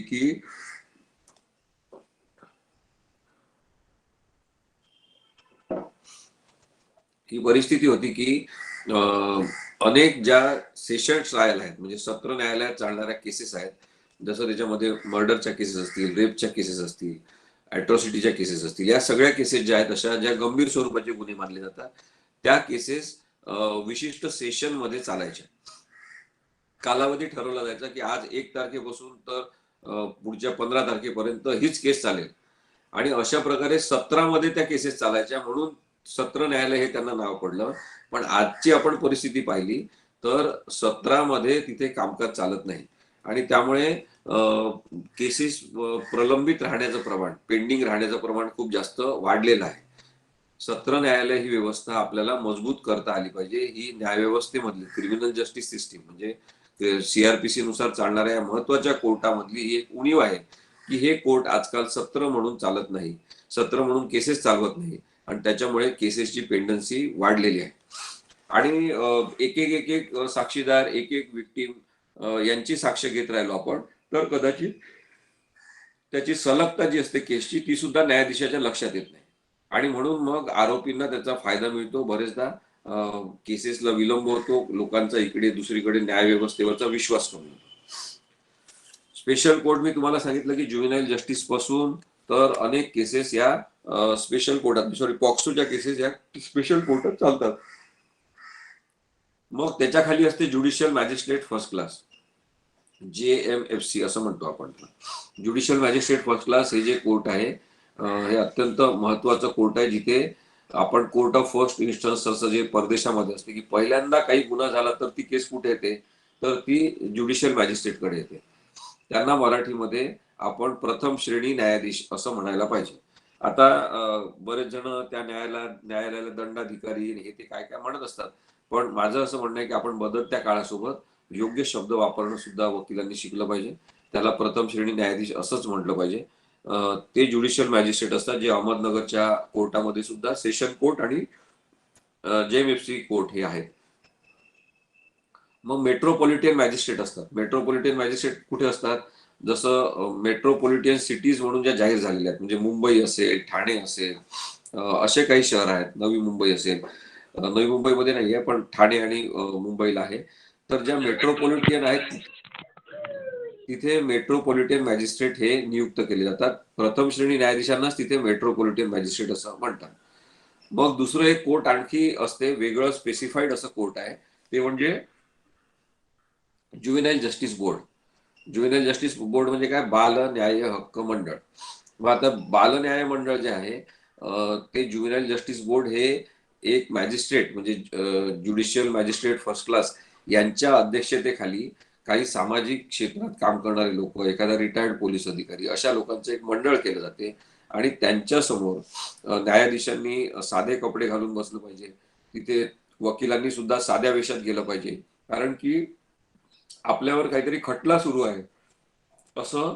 की अनेक ज्या सेशन ट्रायल आहेत म्हणजे सत्र न्यायालयात चालणाऱ्या केसेस आहेत, जसं त्याच्यामध्ये मर्डरच्या केसेस असतील, रेपच्या केसेस असतील, ऍट्रॉसिटीच्या केसेस असतील, या सगळ्या केसेस ज्या आहेत अशा ज्या गंभीर स्वरूपाचे गुन्हे मानले जातात त्या केसेस विशिष्ट सेशन मध्ये चालायच्या. कालावधी ठरवला जायचा की आज 1 तारखेपासून तर पुढच्या 15 तारखेपर्यंत हीच केस चालेल, आणि अशा प्रकारे सत्रामध्ये त्या केसेस चालायच्या, म्हणून सत्र न्यायालय हे त्यांना नाव पडलं. पण आजची आपण परिस्थिती पाहिली तर सत्रामध्ये तिथे कामकाज चालत नाही आणि त्यामुळे केसेस प्रलंबित राहण्याचं प्रमाण, पेंडिंग राहण्याचं प्रमाण खूप जास्त वाढलेलं आहे. सत्र न्यायालय ही व्यवस्था आपल्याला मजबूत करता आली पाहिजे. ही न्यायव्यवस्थेमधली क्रिमिनल जस्टिस सिस्टीम म्हणजे सीआरपीसी नुसार चालणाऱ्या या महत्वाच्या कोर्टामधली ही एक उणीव आहे की हे कोर्ट आजकाल सत्र म्हणून चालत नाही, सत्र म्हणून केसेस चालवत नाही, आणि त्याच्यामुळे केसेसची पेंडन्सी वाढलेली आहे. आणि एक एक साक्षीदार, एक एक विक्टीम यांची साक्ष घेत राहिलो आपण, तर कदाचित त्याची सलगता जी असते केसची ती सुद्धा न्यायाधीशाच्या लक्षात येत नाही, आणि म्हणून मग आरोपींना त्याचा फायदा मिळतो. बरेचदा केसेसला विलंब होतो, लोकांचा इकडे दुसरीकडे न्याय व्यवस्थेवरचा विश्वास कमी होतो. स्पेशल कोर्ट मी तुम्हाला सांगितलं की ज्युव्हेनाईल जस्टिस पासून तर अनेक केसेस या स्पेशल कोर्टात, सॉरी पॉक्सोच्या केसेस या स्पेशल कोर्टात चालतात. मग त्याच्या खाली असते judicial magistrate first class, JMFC असं म्हणतो आपण. ज्युडिशियल मॅजिस्ट्रेट फर्स्ट क्लास हे जे कोर्ट आहे हे अत्यंत महत्वाचं कोर्ट आहे, जिथे आपण कोर्ट ऑफ फर्स्ट इन्स्टन्स असं जे परदेशामध्ये असते की पहिल्यांदा काही गुन्हा झाला तर ती केस कुठे येते, तर ती ज्युडिशियल मॅजिस्ट्रेटकडे येते. त्यांना मराठीमध्ये आपण प्रथम श्रेणी न्यायाधीश असं म्हणायला पाहिजे. आता बरेच जण त्या न्यायालयाला दंडाधिकारी हे ते काय काय म्हणत असतात, पण माझं असं म्हणणं आहे की आपण बदलत्या काळासोबत योग्य शब्द वापरणं सुद्धा वकिलांनी शिकलं पाहिजे. त्याला प्रथम श्रेणी न्यायाधीश असंच म्हटलं पाहिजे. ते ज्युडिशियल मॅजिस्ट्रेट असतात, जे अहमदनगरच्या कोर्टामध्ये सुद्धा सेशन कोर्ट आणि JMFC कोर्ट हे आहेत. मग मेट्रोपॉलिटन मॅजिस्ट्रेट असतात. मेट्रोपॉलिटन मॅजिस्ट्रेट कुठे असतात, जसं मेट्रोपॉलिटन सिटीज म्हणून ज्या जाहीर झालेल्या आहेत, म्हणजे मुंबई असेल, ठाणे असेल, असे काही शहर आहेत, नवी मुंबई असेल, नवी मुंबईमध्ये नाही आहे पण ठाणे आणि मुंबईला आहे. तर ज्या मेट्रोपॉलिटन आहेत तिथे मेट्रोपॉलिटन मॅजिस्ट्रेट हे नियुक्त केले जातात. प्रथम श्रेणी न्यायाधीशांनाच तिथे मेट्रोपॉलिटन मॅजिस्ट्रेट असं म्हणतात. मग दुसरं एक कोर्ट आणखी असते, वेगळं स्पेसिफाईड असं कोर्ट आहे, ते म्हणजे ज्युव्हेनाईल जस्टिस बोर्ड. ज्युव्हेनाईल जस्टिस बोर्ड म्हणजे काय, बाल न्याय हक्क मंडळ. मग आता बाल न्याय मंडळ जे आहे ते ज्युव्हेनाईल जस्टिस बोर्ड हे एक मॅजिस्ट्रेट म्हणजे ज्युडिशियल मॅजिस्ट्रेट फर्स्ट क्लास यांच्या अध्यक्षतेखाली काही सामाजिक क्षेत्रात काम करणारे लोक, एखादा रिटायर्ड पोलीस अधिकारी, अशा लोकांचं एक मंडळ केलं जाते. आणि त्यांच्या समोर न्यायाधीशांनी साधे कपडे घालून बसलं पाहिजे, तिथे वकिलांनी सुद्धा साध्या वेशात गेलं पाहिजे, कारण की आपल्यावर काहीतरी खटला सुरू आहे असं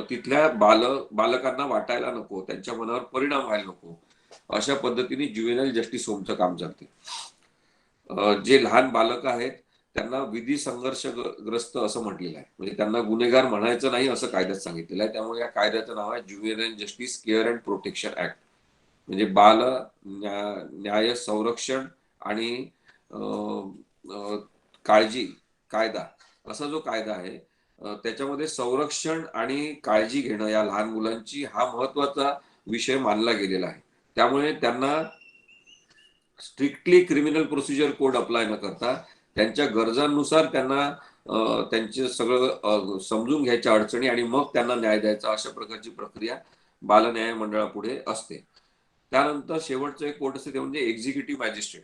तिथल्या बालकांना वाटायला नको, त्यांच्या मनावर परिणाम व्हायला नको, अशा पद्धतीने ज्युव्हेनाईल जस्टिस होमचं काम चालते. जे लहान बालक आहेत त्यांना विधी संघर्षग्रस्त असं म्हटलेलं आहे, म्हणजे त्यांना गुन्हेगार म्हणायचं नाही असं कायद्यात सांगितलेलं आहे. त्यामुळे या कायद्याचं नाव आहे juvenile justice care and protection act, म्हणजे बाल न्याय संरक्षण आणि काळजी कायदा असा जो कायदा आहे त्याच्यामध्ये संरक्षण आणि काळजी घेणं या लहान मुलांची हा महत्वाचा विषय मानला गेलेला आहे. त्यामुळे त्यांना strictly criminal procedure code apply न करता त्यांच्या गरजांनुसार त्यांना त्यांचे सगळं समजून घ्यायच्या अडचणी आणि मग त्यांना न्याय द्यायचा, अशा प्रकारची प्रक्रिया बाल न्याय मंडळापुढे असते. त्यानंतर शेवटचं एक कोर्ट असते ते म्हणजे एक्झिक्युटिव्ह मॅजिस्ट्रेट.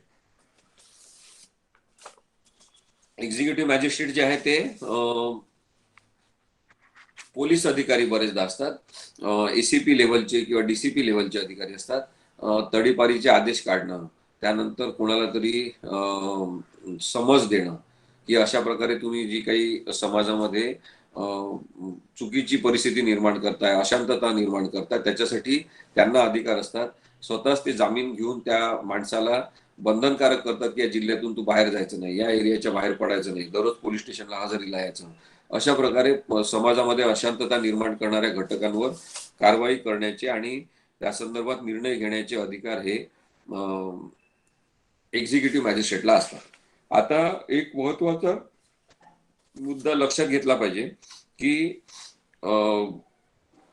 एक्झिक्युटिव्ह मॅजिस्ट्रेट जे आहे ते पोलीस अधिकारी बरेचदा असतात, ACP लेव्हलचे किंवा DCP लेव्हलचे अधिकारी असतात. तडीपारीचे आदेश काढणं, त्यानंतर कोणाला तरी समज देणं की अशा प्रकारे तुम्ही जी काही समाजामध्ये चुकीची परिस्थिती निर्माण करताय, अशांतता निर्माण करताय, त्याच्यासाठी त्यांना अधिकार असतात. स्वतःच ते जामीन घेऊन त्या माणसाला बंधनकारक करतात की या जिल्ह्यातून तू बाहेर जायचं नाही, या एरियाच्या बाहेर पडायचं नाही, दररोज पोलीस स्टेशनला हजेरीला यायचं. अशा प्रकारे समाजामध्ये अशांतता निर्माण करणाऱ्या घटकांवर कारवाई करण्याचे आणि त्या संदर्भात निर्णय घेण्याचे अधिकार हे एक्झिक्युटिव्ह मॅजिस्ट्रेटला असतात. आता एक महत्वाचा मुद्दा लक्षात घेतला पाहिजे की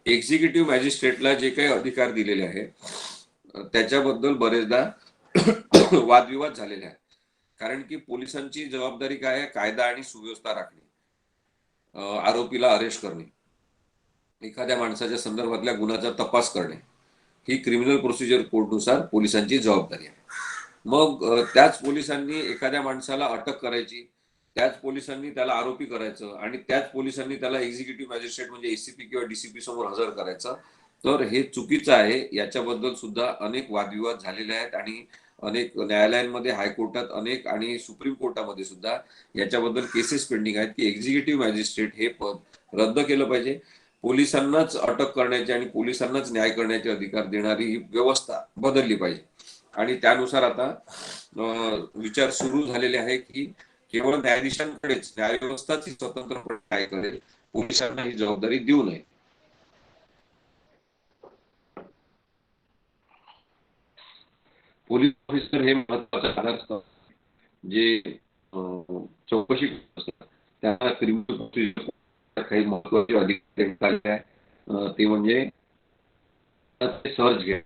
एक्झिक्युटिव्ह मॅजिस्ट्रेटला जे काही अधिकार दिलेले आहेत त्याच्याबद्दल बरेचदा वादविवाद झालेले आहेत. कारण की पोलिसांची जबाबदारी काय आहे, कायदा आणि सुव्यवस्था राखणे, आरोपीला अरेस्ट करणे, एखाद्या माणसाच्या संदर्भातल्या गुन्ह्याचा तपास करणे, ही क्रिमिनल प्रोसिजर कोडनुसार पोलिसांची जबाबदारी आहे. मग त्याच पोलिसांनी एखाद्या माणसाला अटक करायची, त्याच पोलिसांनी त्याला आरोपी करायचं आणि त्याच पोलिसांनी त्याला एक्झिक्युटिव्ह मॅजिस्ट्रेट म्हणजे ACP किंवा DCP समोर हजर करायचं, तर हे चुकीचं आहे. याच्याबद्दल सुद्धा अनेक वादविवाद झालेले आहेत आणि अनेक न्यायालयांमध्ये, हायकोर्टात अनेक आणि सुप्रीम कोर्टामध्ये सुद्धा याच्याबद्दल केसेस पेंडिंग आहेत की एक्झिक्युटिव्ह मॅजिस्ट्रेट हे पद रद्द केलं पाहिजे. पोलिसांनाच अटक करण्याचे आणि पोलिसांनाच न्याय करण्याचे अधिकार देणारी ही व्यवस्था बदलली पाहिजे. आणि त्यानुसार आता विचार सुरू झालेले आहे की केवळ न्यायाधीशांकडेच न्यायव्यवस्थाच ही स्वतंत्रपणे काय करेल, पोलिसांना ही जबाबदारी देऊ नये. पोलीस ऑफिसर हे महत्वाचे आधारस्तंभ जे चौकशी असतात त्यांना क्रिमिनल प्रोसिजर काही महत्वाचे अधिकार आहे, ते म्हणजे सर्च घ्या,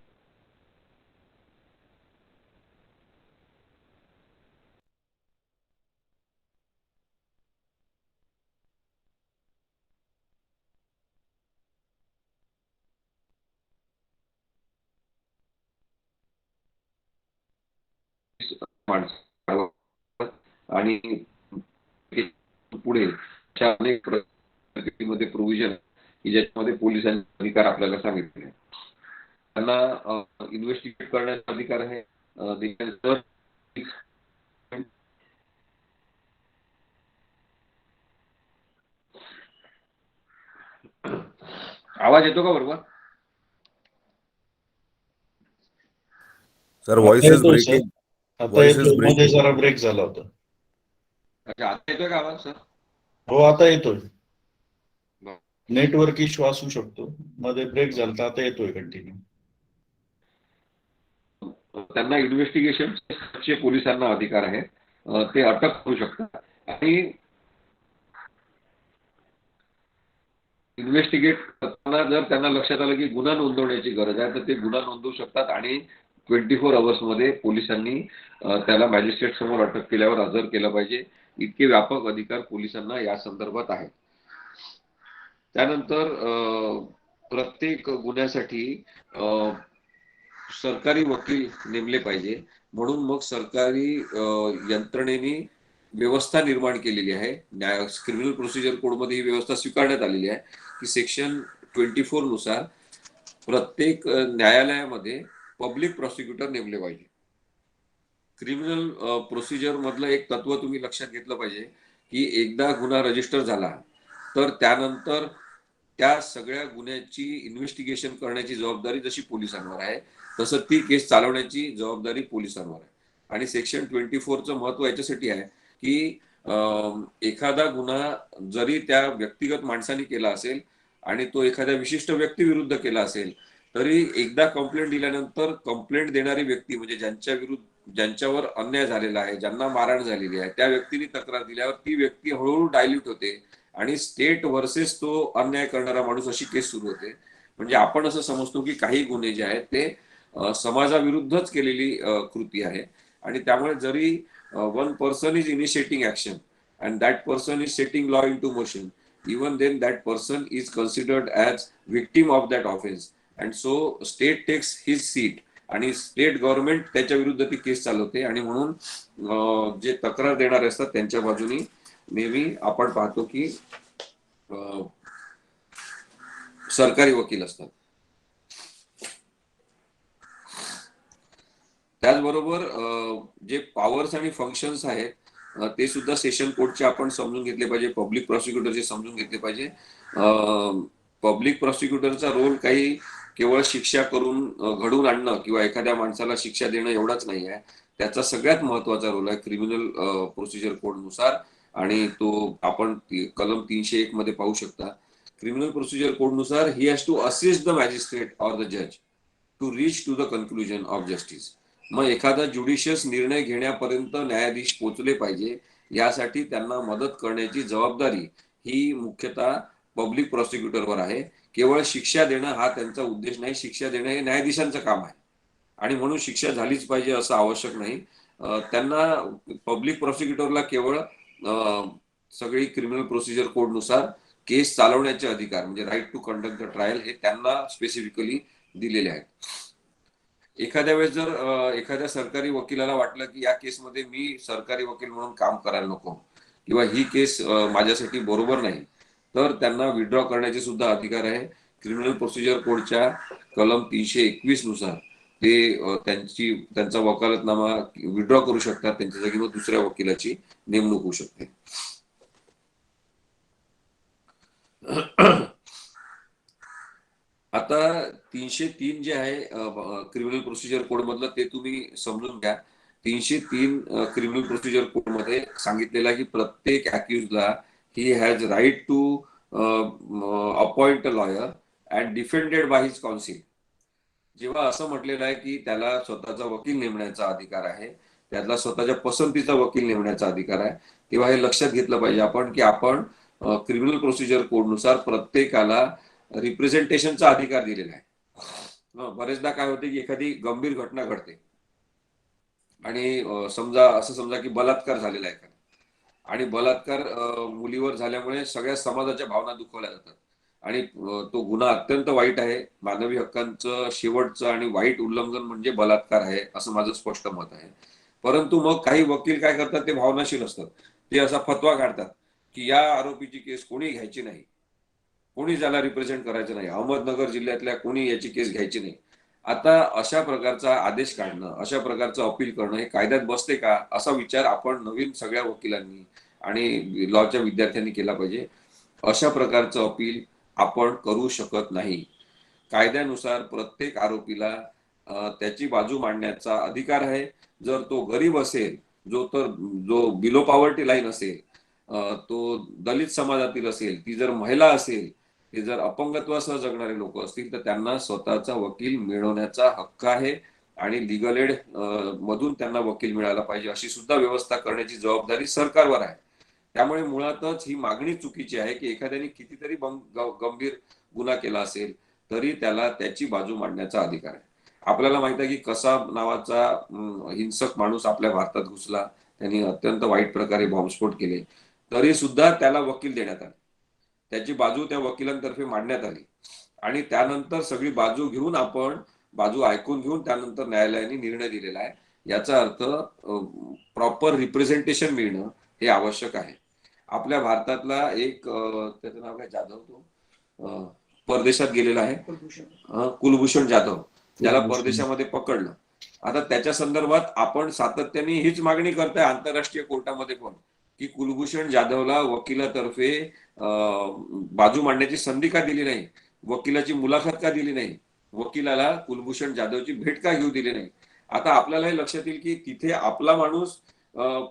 आणि पुढे अशा अनेक मध्ये प्रोव्हिजन की ज्याच्यामध्ये पोलिसांचे अधिकार आपल्याला सांगितले आहेत. त्यांना इन्व्हेस्टिगेट करण्याचा अधिकार आहे. आवाज येतो का बरोबर? Sir voice is breaking. आता येतोय, मध्ये जरा ब्रेक झाला होता. अच्छा, आता येतोय का आवाज सर? हो, आता येतोय. नेटवर्क इश्यू असू शकतो, मध्ये ब्रेक झाला, आता येतोय कंटिन्यू. त्यांना इन्व्हेस्टिगेशनचे पोलिसांना अधिकार आहे, ते अटक करू शकतात आणि इन्व्हेस्टिगेट करताना जर त्यांना लक्षात आलं की गुन्हा नोंदवण्याची गरज आहे तर ते गुन्हा नोंदवू शकतात आणि 24 आवर्स मध्ये पोलिसांनी त्याला मॅजिस्ट्रेट समोर अटक केल्यावर हजर केलं पाहिजे. इतके व्यापक अधिकार पोलिसांना या संदर्भात आहेत. त्यानंतर प्रत्येक गुन्ह्यासाठी सरकारी वकील नेमले पाहिजे, म्हणून मग सरकारी यंत्रणेने व्यवस्था निर्माण केलेली आहे. क्रिमिनल प्रोसिजर कोडमध्ये ही व्यवस्था स्वीकारण्यात आलेली आहे की सेक्शन 24 नुसार प्रत्येक न्यायालयामध्ये पब्लिक प्रॉसिक्युटर नेमले पाहिजे. क्रिमिनल प्रोसिजर मधलं एक तत्व तुम्ही लक्षात घेतलं पाहिजे की एकदा गुन्हा रजिस्टर झाला तर त्यानंतर त्या सगळ्या गुन्ह्याची इन्व्हेस्टिगेशन करण्याची जबाबदारी जशी पोलिसांवर आहे तसं ती केस चालवण्याची जबाबदारी पोलिसांवर आहे. आणि सेक्शन 24चं महत्व याच्यासाठी आहे की एखादा गुन्हा जरी त्या व्यक्तिगत माणसाने केला असेल आणि तो एखाद्या विशिष्ट व्यक्ती विरुद्ध केला असेल तरी एकदा कंप्लेंट दिल्यानंतर कंप्लेंट देणारी व्यक्ती म्हणजे ज्यांच्यावर अन्याय झालेला आहे, ज्यांना मारहाण झालेली आहे, त्या व्यक्तीने तक्रार दिल्यावर ती व्यक्ती हळूहळू डायल्यूट होते आणि स्टेट वर्सेस तो अन्याय करणारा माणूस अशी केस सुरू होते. म्हणजे आपण असं समजतो की काही गुन्हे जे आहेत ते समाजाविरुद्धच केलेली कृती आहे आणि त्यामुळे जरी one person is initiating action and that person is setting law into motion, even then that person is considered as victim of that offense and so state takes his seat आणि स्टेट गव्हर्नमेंट त्याच्या विरुद्ध ती केस चालवते आणि म्हणून जे तक्रार देणारे असतात त्यांच्या बाजूनी नेहमी आपण पाहतो की सरकारी वकील असतात. त्याचबरोबर जे पॉवर्स आणि फंक्शन्स आहेत ते सुद्धा सेशन कोर्टचे आपण समजून घेतले पाहिजे, पब्लिक प्रॉसिक्युटरचे समजून घेतले पाहिजे. पब्लिक प्रॉसिक्युटरचा रोल काही केवळ शिक्षा करून घडवून आणणं किंवा एखाद्या माणसाला शिक्षा देणं एवढाच नाही आहे. त्याचा सगळ्यात महत्वाचा रोल आहे क्रिमिनल प्रोसिजर कोड नुसार आणि तो आपण कलम 301 मध्ये पाहू शकता. क्रिमिनल प्रोसिजर कोड नुसार he has to assist the magistrate or the जज to reach to the conclusion of justice. मग एखादा ज्युडिशियस निर्णय घेण्यापर्यंत न्यायाधीश पोहोचले पाहिजे यासाठी त्यांना मदत करण्याची जबाबदारी ही मुख्यतः पब्लिक प्रॉसिक्युटरवर आहे. केवळ शिक्षा देणं हा त्यांचा उद्देश नाही, शिक्षा देणं हे न्यायाधीशांचं काम आहे आणि म्हणून शिक्षा झालीच पाहिजे असं आवश्यक नाही. त्यांना पब्लिक प्रॉसिक्युटरला केवळ सगळी क्रिमिनल प्रोसिजर कोड नुसार केस चालवण्याचे अधिकार म्हणजे right to conduct the trial हे त्यांना स्पेसिफिकली दिलेले आहेत. एखाद्या वेळेस जर एखाद्या सरकारी वकिलाला वाटलं की या केसमध्ये मी सरकारी वकील म्हणून काम करायला नको किंवा ही केस माझ्यासाठी बरोबर नाही तर त्यांना विड्रॉ करण्याचे सुद्धा अधिकार आहे. क्रिमिनल प्रोसिजर कोडच्या कलम 321 नुसार ते त्यांचा वकालतनामा विड्रॉ करू शकतात, त्यांच्या जागी मग दुसऱ्या वकिलाची नेमणूक होऊ शकते. आता आता 303 जे आहे क्रिमिनल प्रोसिजर कोड मधलं ते तुम्ही समजून घ्या. 303 क्रिमिनल प्रोसिजर कोड मध्ये सांगितलेलं आहे की प्रत्येक अक्युजला he has right to appoint a lawyer and defended by his counsel. जेव्हा असं म्हटलेलं आहे की त्याला स्वतःचा वकील नेमण्याचा अधिकार आहे, त्याला स्वतःच्या पसंतीचा वकील नेमण्याचा अधिकार आहे, तेव्हा हे लक्षात घेतलं पाहिजे आपण की आपण क्रिमिनल प्रोसिजर कोडनुसार प्रत्येकाला रिप्रेझेंटेशनचा अधिकार दिलेला आहे. बरेचदा काय होते की एखादी गंभीर घटना घडते आणि समजा की बलात्कार झालेला आहे आणि बलात्कार मुलीवर झाल्यामुळे सगळ्या समाजाच्या भावना दुखावल्या जातात आणि तो गुन्हा अत्यंत वाईट आहे. मानवी हक्कांचं शेवटचं आणि वाईट उल्लंघन म्हणजे बलात्कार आहे, असं माझं स्पष्ट मत आहे. परंतु मग काही वकील काय करतात, ते भावनाशील असतात, ते असा फतवा काढतात की या आरोपीची केस कोणी घ्यायची नाही, कोणी त्याला रिप्रेझेंट करायचं नाही, अहमदनगर जिल्ह्यातल्या कोणी याची केस घ्यायची नाही. आता अशा प्रकारचा आदेश काढणं, अशा प्रकारचं अपील करणं हे कायद्यात बसते का, असा विचार आपण नवीन सगळ्या वकिलांनी आणि लॉच्या विद्यार्थ्यांनी केला पाहिजे. अशा प्रकारचं अपील आपण करू शकत नाही. कायद्यानुसार प्रत्येक आरोपीला त्याची बाजू मांडण्याचा अधिकार आहे. जर तो गरीब असेल, जो बिलो पॉवर्टी लाईन असेल, तो दलित समाजातील असेल, ती जर महिला असेल, ते जर अपंगत्वासह जगणारे लोक असतील, तर त्यांना स्वतःचा वकील मिळवण्याचा हक्क आहे आणि लिगल एड मधून त्यांना वकील मिळाला पाहिजे, अशी सुद्धा व्यवस्था करण्याची जबाबदारी सरकारवर आहे. त्यामुळे मुळातच ही मागणी चुकीची आहे की एखाद्याने कितीतरी गंभीर गुन्हा केला असेल तरी त्याला त्याची बाजू मांडण्याचा अधिकार आहे. आपल्याला माहित आहे की कसाब नावाचा हिंसक माणूस आपल्या भारतात घुसला, त्यांनी अत्यंत वाईट प्रकारे बॉम्बस्फोट केले, तरी सुद्धा त्याला वकील देण्यात आले, त्याची बाजू त्या वकिलांतर्फे मांडण्यात आली आणि त्यानंतर सगळी बाजू ऐकून घेऊन त्यानंतर न्यायालयाने निर्णय दिलेला आहे. याचा अर्थ प्रॉपर रिप्रेझेंटेशन मिळणं हे आवश्यक आहे. आपल्या भारतातला एक त्याचं नाव काय, जाधव, तो परदेशात गेलेला आहे, कुलभूषण जाधव, ज्याला परदेशामध्ये पकडलं. आता त्याच्या संदर्भात आपण सातत्याने हीच मागणी करताय आंतरराष्ट्रीय कोर्टामध्ये पण की कुलभूषण जाधवला वकिलातर्फे बाजू मांडण्याची संधी का दिली नाही, वकिलाची मुलाखत का दिली नाही, वकिलाला कुलभूषण जाधवची भेट का घेऊ दिली नाही. आता आपल्याला हे लक्षात येईल की तिथे आपला माणूस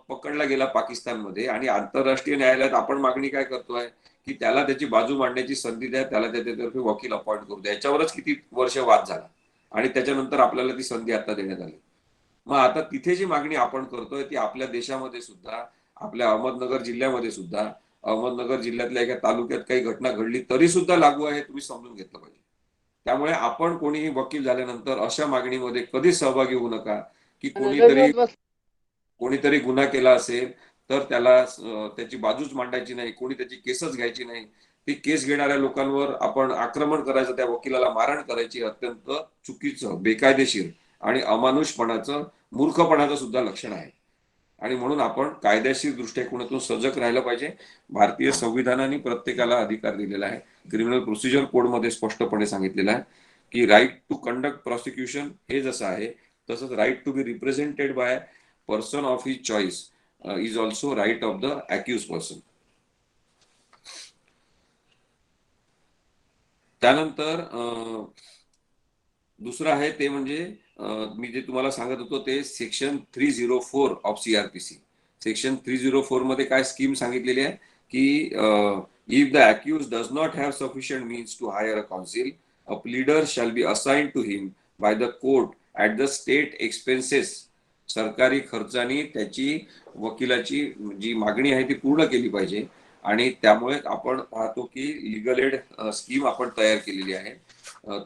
पकडला गेला पाकिस्तानमध्ये आणि आंतरराष्ट्रीय न्यायालयात आपण मागणी काय करतोय की त्याला त्याची बाजू मांडण्याची संधी द्या, त्याला त्याच्यातर्फे वकील अपॉइंट करू द्या. याच्यावरच किती वर्ष वाद झाला आणि त्याच्यानंतर आपल्याला ती संधी आता देण्यात आली. मग आता तिथे जी मागणी आपण करतोय ती आपल्या देशामध्ये सुद्धा, आपल्या अहमदनगर जिल्ह्यामध्ये सुद्धा, अहमदनगर जिल्ह्यातल्या एका तालुक्यात काही घटना घडली तरी सुद्धा लागू आहे, तुम्ही समजून घेतलं पाहिजे. त्यामुळे आपण कोणीही वकील झाल्यानंतर अशा मागणीमध्ये कधीच सहभागी होऊ नका की कोणीतरी गुन्हा केला असेल तर त्याला त्याची बाजूच मांडायची नाही, कोणी त्याची केसच घ्यायची नाही. ती केस घेणाऱ्या लोकांवर आपण आक्रमण करायचं, त्या वकिलाला मारहाण करायची, अत्यंत चुकीचं, बेकायदेशीर आणि अमानुषपणाचं, मूर्खपणाचं सुद्धा लक्षण आहे. आणि म्हणून आपण कायदेशीर दृष्टिकोनातून सजग राहिलं पाहिजे. भारतीय संविधानाने प्रत्येकाला अधिकार दिलेला आहे. क्रिमिनल प्रोसिजर कोड मध्ये स्पष्टपणे सांगितलेलं आहे की राईट टू कंडक्ट प्रॉसिक्युशन हे जसं आहे तसंच right to be represented by person of his choice is also right of the accuse person. त्यानंतर दुसरं आहे ते म्हणजे मी जे तुम्हाला सांगत होतो ते सेक्शन 304 ऑफ सीआरपीसी. सेक्शन 304 मध्ये काय स्कीम सांगितलेली आहे की if the accuse does not have sufficient means to hire a counsel, a pleader shall be assigned to him by the court at the state expenses. सरकारी खर्चानी त्याची वकिलाची जी मागणी आहे ती पूर्ण केली पाहिजे आणि त्यामुळे आपण पाहतो की लिगल एड स्कीम आपण तयार केलेली आहे.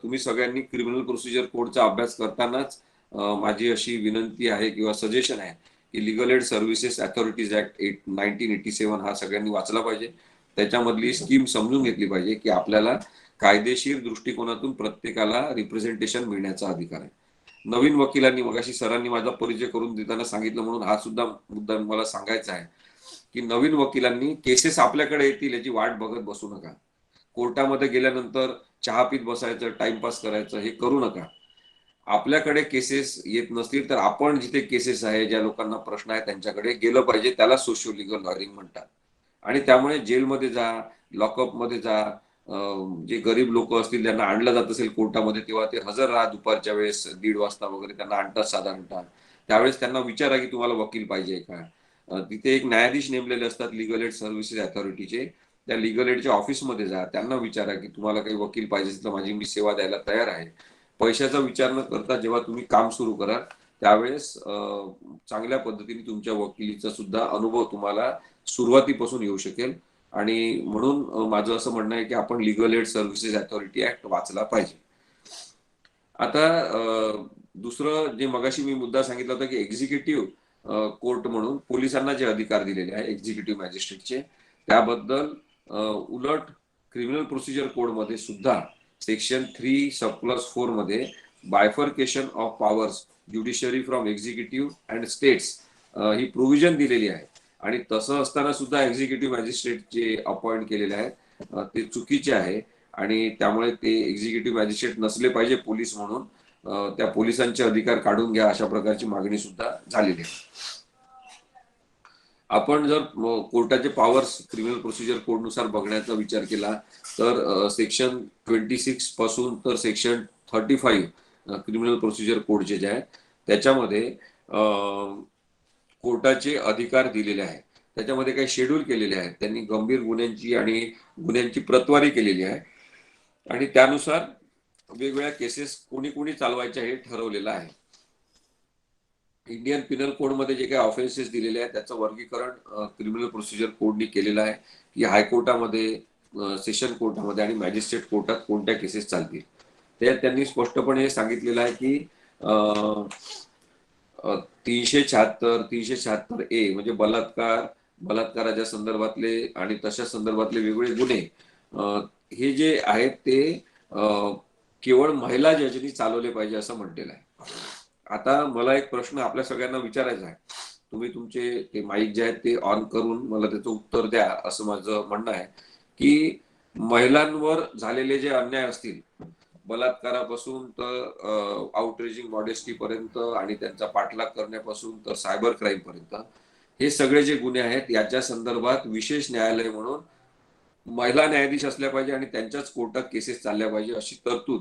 तुम्ही सगळ्यांनी क्रिमिनल प्रोसिजर कोडचा अभ्यास करतानाच माझी अशी विनंती आहे किंवा सजेशन आहे की legal add services authorities act 1987 हा सगळ्यांनी वाचला पाहिजे. त्याच्यामधली स्कीम समजून घेतली पाहिजे की आपल्याला कायदेशीर दृष्टिकोनातून प्रत्येकाला रिप्रेझेंटेशन मिळण्याचा अधिकार आहे. नवीन वकिलांनी, मगाशी सरांनी माझा परिचय करून देताना सांगितलं म्हणून हा सुद्धा मुद्दा मला सांगायचा आहे की नवीन वकिलांनी केसेस आपल्याकडे येतील याची वाट बघत बसू नका. कोर्टामध्ये गेल्यानंतर चहा पीत बसायचं, टाइमपास करायचं हे करू नका. आपल्याकडे केसेस येत नसतील तर आपण जिथे केसेस आहे, ज्या लोकांना प्रश्न आहे त्यांच्याकडे गेलं पाहिजे. त्याला सोशिओ लिगल लॉयरिंग म्हणतात. आणि त्यामुळे जेलमध्ये जा, लॉकअप मध्ये जा, जे गरीब लोक असतील त्यांना आणलं जात असेल कोर्टामध्ये, तेव्हा ते हजर राहा दुपारच्या वेळेस 1:30 वाजता वगैरे त्यांना आणतात साधारणतः. त्यावेळेस त्यांना विचारा की तुम्हाला वकील पाहिजे का. तिथे एक न्यायाधीश नेमलेले असतात लीगल एड सर्व्हिसेस अथॉरिटीचे. त्या लीगल एडच्या ऑफिसमध्ये जा, त्यांना विचारा की तुम्हाला काही वकील पाहिजे असेल तर माझी मी सेवा द्यायला तयार आहे. पैशाचा विचार न करता जेव्हा तुम्ही काम सुरू कराल त्यावेळेस चांगल्या पद्धतीने तुमच्या वकिलीचा सुद्धा अनुभव तुम्हाला सुरुवातीपासून येऊ शकेल. आणि म्हणून माझं असं म्हणणं आहे की आपण legal aid services authority act वाचला पाहिजे. आता दुसरं जे मगाशी मी मुद्दा सांगितला होता की एक्झिक्युटिव्ह कोर्ट म्हणून पोलिसांना जे अधिकार दिलेले आहे एक्झिक्युटिव्ह मॅजिस्ट्रेटचे, त्याबद्दल उलट क्रिमिनल प्रोसिजर कोडमध्ये सुद्धा सेक्शन 3(4) मध्ये bifurcation of powers judiciary from executive and states he provision दिलेली आहे. आणि तसं असताना सुद्धा एक्झिक्युटिव्ह मॅजिस्ट्रेट जे अपॉइंट केलेले आहेत ते चुकीचे आहे. आणि त्यामुळे ते एक्झिक्युटिव्ह मॅजिस्ट्रेट नसले पाहिजे पोलीस म्हणून. त्या पोलिसांचे अधिकार काढून घ्या अशा प्रकारची मागणी सुद्धा झालेली आहे. आपण जर कोर्टाचे पॉवर्स क्रिमिनल प्रोसिजर कोडनुसार बघण्याचा विचार केला तर सेक्शन 26 पासून तर सेक्शन 35 क्रिमिनल प्रोसिजर कोडचे जे आहे त्याच्यामध्ये कोर्टाचे अधिकार दिलेले आहेत. त्याच्यामध्ये काही शेड्यूल केलेले आहेत. त्यांनी गंभीर गुन्ह्यांची आणि गुन्ह्यांची प्रतवारी केलेली आहे आणि त्यानुसार वेगवेगळ्या केसेस कोणी कोणी चालवायच्या हे ठरवलेलं आहे. इंडियन पिनल कोडमध्ये जे काही ऑफेन्सेस दिलेले आहेत त्याचं वर्गीकरण क्रिमिनल प्रोसिजर कोडनी केलेलं आहे की हायकोर्टामध्ये, सेशन कोर्टामध्ये आणि मॅजिस्ट्रेट कोर्टात कोणत्या केसेस चालतील. ते त्यांनी स्पष्टपणे सांगितलेलं आहे की 376 म्हणजे बलात्काराच्या संदर्भातले आणि तशा संदर्भातले वेगवेगळे गुन्हे हे जे आहेत ते केवळ महिला जजनी चालवले पाहिजे असं म्हटलेलं आहे. आता मला एक प्रश्न आपल्या सगळ्यांना विचारायचा आहे. तुम्ही तुमचे ते माईक जे आहेत ते ऑन करून मला त्याचं उत्तर द्या असं माझं म्हणणं आहे की महिलांवर झालेले जे अन्याय असतील, बलात्कारापासून तर आउटरेजिंग मॉडेस्टी पर्यंत आणि त्यांचा पाठलाग करण्यापासून तर सायबर क्राईम पर्यंत, हे सगळे जे गुन्हे आहेत याच्या संदर्भात विशेष न्यायालय म्हणून महिला न्यायाधीश असल्या पाहिजे आणि त्यांच्याच कोर्टात केसेस चालल्या पाहिजे अशी तरतूद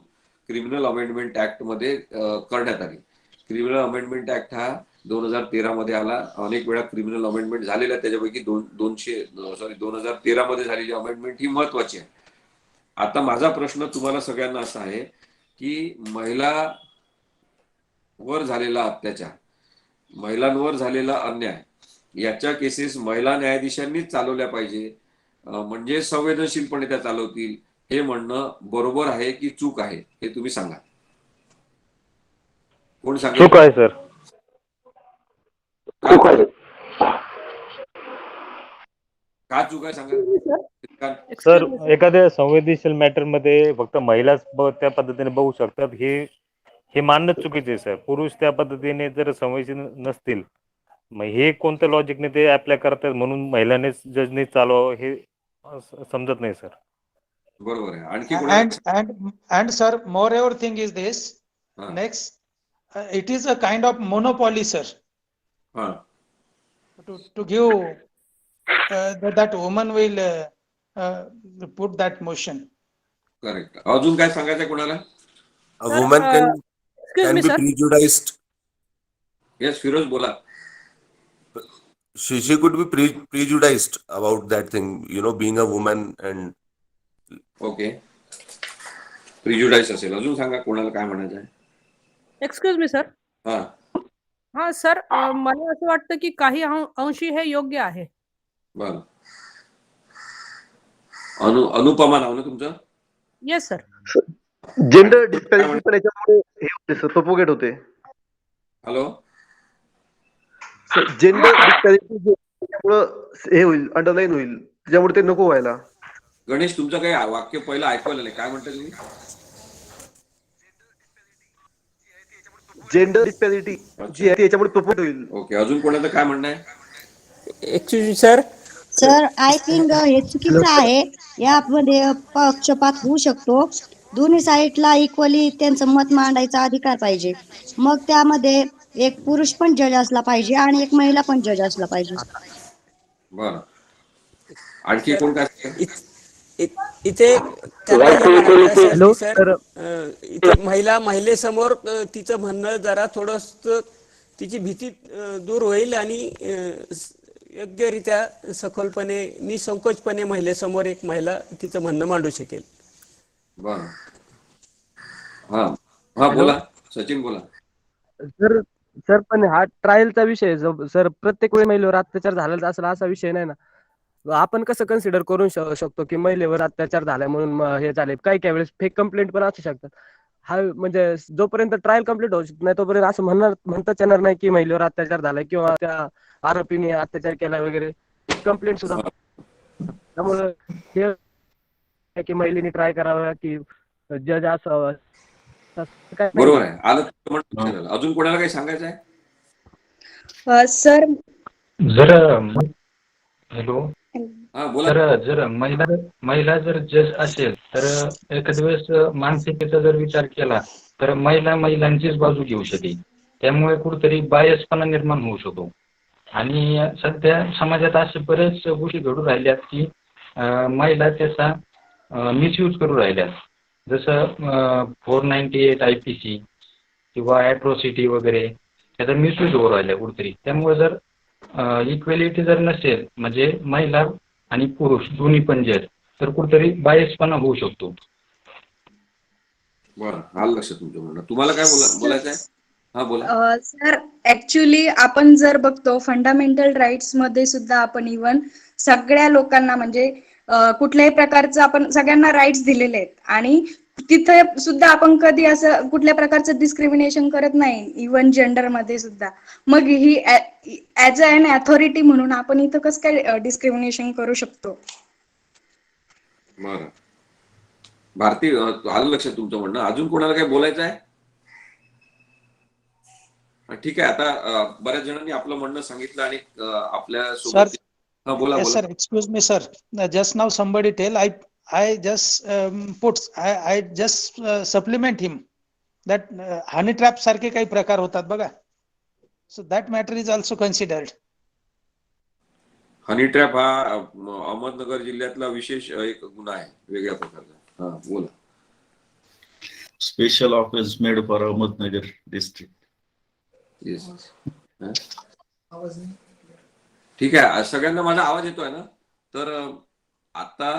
क्रिमिनल अमेंडमेंट ऍक्ट मध्ये करण्यात आली. क्रिमिनल अमेंडमेंट ऍक्ट हा 2013 मध्ये आला. अनेक वेळा क्रिमिनल अमेंडमेंट झालेल्या त्याच्यापैकी 2013 मध्ये झालेली अमेंडमेंट ही महत्वाची आहे. आता माझा प्रश्न तुम्हाला सगळ्यांना असा आहे की महिलांवर झालेला अत्याचार, महिलांवर झालेला अन्याय याच्या केसेस महिला न्यायाधीशांनीच चालवल्या पाहिजे म्हणजे संवेदनशीलपणे त्या चालवतील, हे म्हणणं बरोबर आहे की चूक आहे हे तुम्ही सांगा. कोण सांगा? चूक आहे सर. का चूक आहे सांगा. सर एखाद्या संवेदनशील मॅटर मध्ये फक्त महिलाच त्या पद्धतीने बघू शकतात हे मानणं चुकीचे आहे सर. पुरुष त्या पद्धतीने जर संवेदनशील नसतील मग हे कोणत्या लॉजिकने ते अप्लाय करतात म्हणून महिलांनी जजनी चालवावं हे समजत नाही सर. बरोबर आहे. आणखी and sir, moreover thing is this. Next, it is a kind of monopoly, sir. To give that woman will put that motion. Correct. अजून काय सांगायचं कोणाला? A woman can be prejudiced. Yes, Firoz बोला. She could be prejudiced about that thing, being a woman and. Okay. Prejudice असेल. अजून सांगा कोणाला काय म्हणायचं आहे. Excuse me sir. हा सर, मला असं वाटतं की काही अंशी हे योग्य आहे. बरं. अनुपमा नाव ना तुमचं? Yes sir. जेंडर डिस्पॅरिटी पण याच्यामुळे हे होते सर, प्रोपोगेट होते. हॅलो. जेंडर डिस्पॅरिटी त्यामुळे हे होईल, अंडरलाईन होईल, त्याच्यामुळे ते नको व्हायला. गणेश तुमचं काही वाक्य पहिलं ऐकवलं नाही, काय म्हणता तुम्ही? जेंडर डिस्पॅरिटी जी आहे याच्यामुळे प्रोपोगेट होईल. ओके. अजून कोणाचं काय म्हणणं आहे? Excuse me sir. Sir I think हे चुकीचं आहे. यामध्ये पक्षपात होऊ शकतो. दोन्ही साईडला इक्वली त्यांचं मत मांडायचा अधिकार पाहिजे. मग त्यामध्ये एक पुरुष पण जज असला पाहिजे आणि एक महिला पण जज असला पाहिजे. बरं. आणखी कोण काय? इथे त्यांना हे म्हणायचं आहे हॅलो की सर, सर. इथे महिलेसमोर तिचं म्हणणं जरा थोडस तिची भीती दूर होईल आणि योग्यरित्या सखोलपणे निसंकोचपणे महिलेसमोर एक महिला तिचं म्हणणं मांडू शकेल. बरं. हा हा, बोला सचिन, बोला. सर सर पण हा ट्रायलचा विषय सर, प्रत्येक वेळी महिलेवर अत्याचार झाला असेल असा विषय नाही ना. आपण कसं कन्सिडर करू शकतो की महिलेवर अत्याचार झालाय म्हणून हे झाले. काही काही वेळेस फेक कंप्लेंट पण असू शकतात. हा म्हणजे जोपर्यंत ट्रायल कम्प्लीट होऊ शकत नाही तोपर्यंत असं म्हणताच येणार नाही की महिलेवर अत्याचार झालाय किंवा त्या आरोपीने अत्याचार केला वगैरे. कंप्लेंट सुद्धा. त्यामुळे हे आहे की महिलेने ट्राय करावं की जज असावं. बरोबर आहे. आलं लक्षात आलं. अजून कोणाला काही सांगायचं आहे? सर जर हॅलो हा, बोला. जर महिला जर जज असेल तर एखाद्या वेळेस मानसिकतेचा जर विचार केला तर महिलांचीच बाजू घेऊ शकेल. त्यामुळे कुठेतरी बायसपणा निर्माण होऊ शकतो. आणि सध्या समाजात असे बरेच गोष्टी घडून राहिल्यात की महिला त्याचा मिसयूज करू राहिल्यात. जसं 498 IPC किंवा ॲट्रॉसिटी वगैरे त्याचा मिसयूज होऊ राहिला कुठेतरी. त्यामुळे जर इक्वेलिटी जर नसेल म्हणजे महिला आणि पुरुष दोन्ही पण जज, तर कुठेतरी बायसपणा होऊ शकतो. बरं, आलं लक्षात तुमचं म्हणणं. तुम्हाला काय बोलायचं आहे? हा, बोला. सर ऍक्च्युली आपण जर बघतो फंडामेंटल राईट्स मध्ये सुद्धा आपण इव्हन सगळ्या लोकांना म्हणजे कुठल्याही प्रकारचं आपण सगळ्यांना राईट्स दिलेले आहेत आणि तिथे सुद्धा आपण कधी असं कुठल्या प्रकारचं डिस्क्रिमिनेशन करत नाही, इव्हन जेंडर मध्ये सुद्धा. मग ही ऍज अन अथॉरिटी म्हणून आपण इथं कसं काय डिस्क्रिमिनेशन करू शकतो? बरं, भारती, आलं लक्षात तुमचं म्हणणं. अजून कोणाला काही बोलायचं आहे? ठीक आहे. आता बऱ्याच जणांनी आपलं म्हणणं सांगितलं आणि आपल्या सोबत. हा, बोला. Yes, sir. Excuse me, sir. Just now somebody tell I just I just supplement him that honey trap सारखे काही प्रकार होतात बघा. So that matter is also considered. Honey trap हा अहमदनगर जिल्ह्यातला विशेष एक गुन्हा आहे, वेगळ्या प्रकारचा. हा, बोला. Special office made for Ahmednagar district. Yes. ठीक आहे. सगळ्यांना माझा आवाज येतोय ना? तर आता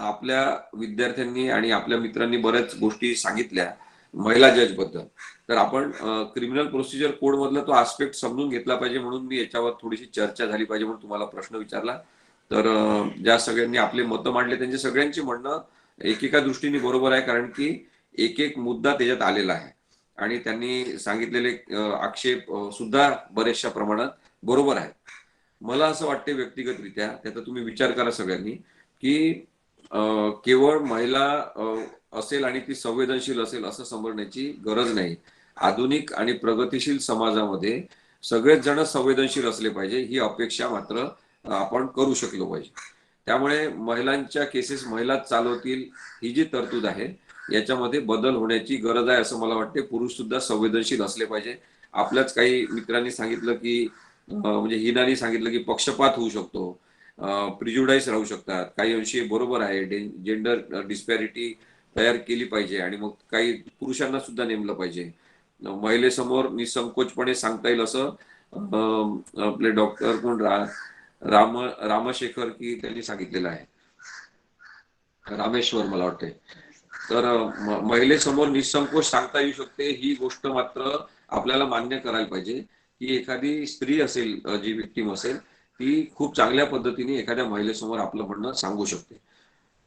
आपल्या विद्यार्थ्यांनी आणि आपल्या मित्रांनी बऱ्याच गोष्टी सांगितल्या महिला जज बद्दल. तर आपण क्रिमिनल प्रोसिजर कोड मधला तो आस्पेक्ट समजून घेतला पाहिजे म्हणून मी याच्यावर थोडीशी चर्चा झाली पाहिजे म्हणून तुम्हाला प्रश्न विचारला. तर ज्या सगळ्यांनी आपले मतं मांडले त्यांचे सगळ्यांची म्हणणं एकेका दृष्टीने बरोबर आहे, कारण की एक एक मुद्दा त्याच्यात आलेला आहे आणि त्यांनी सांगितलेले आक्षेप सुद्धा बऱ्याचशा प्रमाणात बरोबर आहेत. मला असं वाटते व्यक्तिगतरित्या, त्याचा तुम्ही विचार करा सगळ्यांनी, की केवळ महिला असेल आणि ती संवेदनशील असेल असं समजण्याची गरज नाही. आधुनिक आणि प्रगतिशील समाजामध्ये सगळेच जण संवेदनशील असले पाहिजे ही अपेक्षा मात्र आपण करू शकलो पाहिजे. त्यामुळे महिलांच्या केसेस महिलाच चालवतील ही जी तरतूद आहे याच्यामध्ये बदल होण्याची गरज आहे असं मला वाटते. पुरुष सुद्धा संवेदनशील असले पाहिजे. आपल्याच काही मित्रांनी सांगितलं की म्हणजे हिनानी सांगितलं की पक्षपात होऊ शकतो, प्रिज्युडाईस राहू शकतात. काही अंशी बरोबर आहे. जेंडर डिस्पॅरिटी तयार केली पाहिजे आणि मग काही पुरुषांना सुद्धा नेमलं पाहिजे. महिलेसमोर निसंकोचपणे सांगता येईल असं आपले डॉक्टर कोण रामशेखर की त्यांनी सांगितलेलं आहे, रामेश्वर मला वाटते. तर महिलेसमोर निसंकोच सांगता येऊ शकते ही गोष्ट मात्र आपल्याला मान्य करायला पाहिजे की एखादी स्त्री असेल जी विक्टीम असेल ती खूप चांगल्या पद्धतीने एखाद्या महिलेसमोर आपलं म्हणणं सांगू शकते.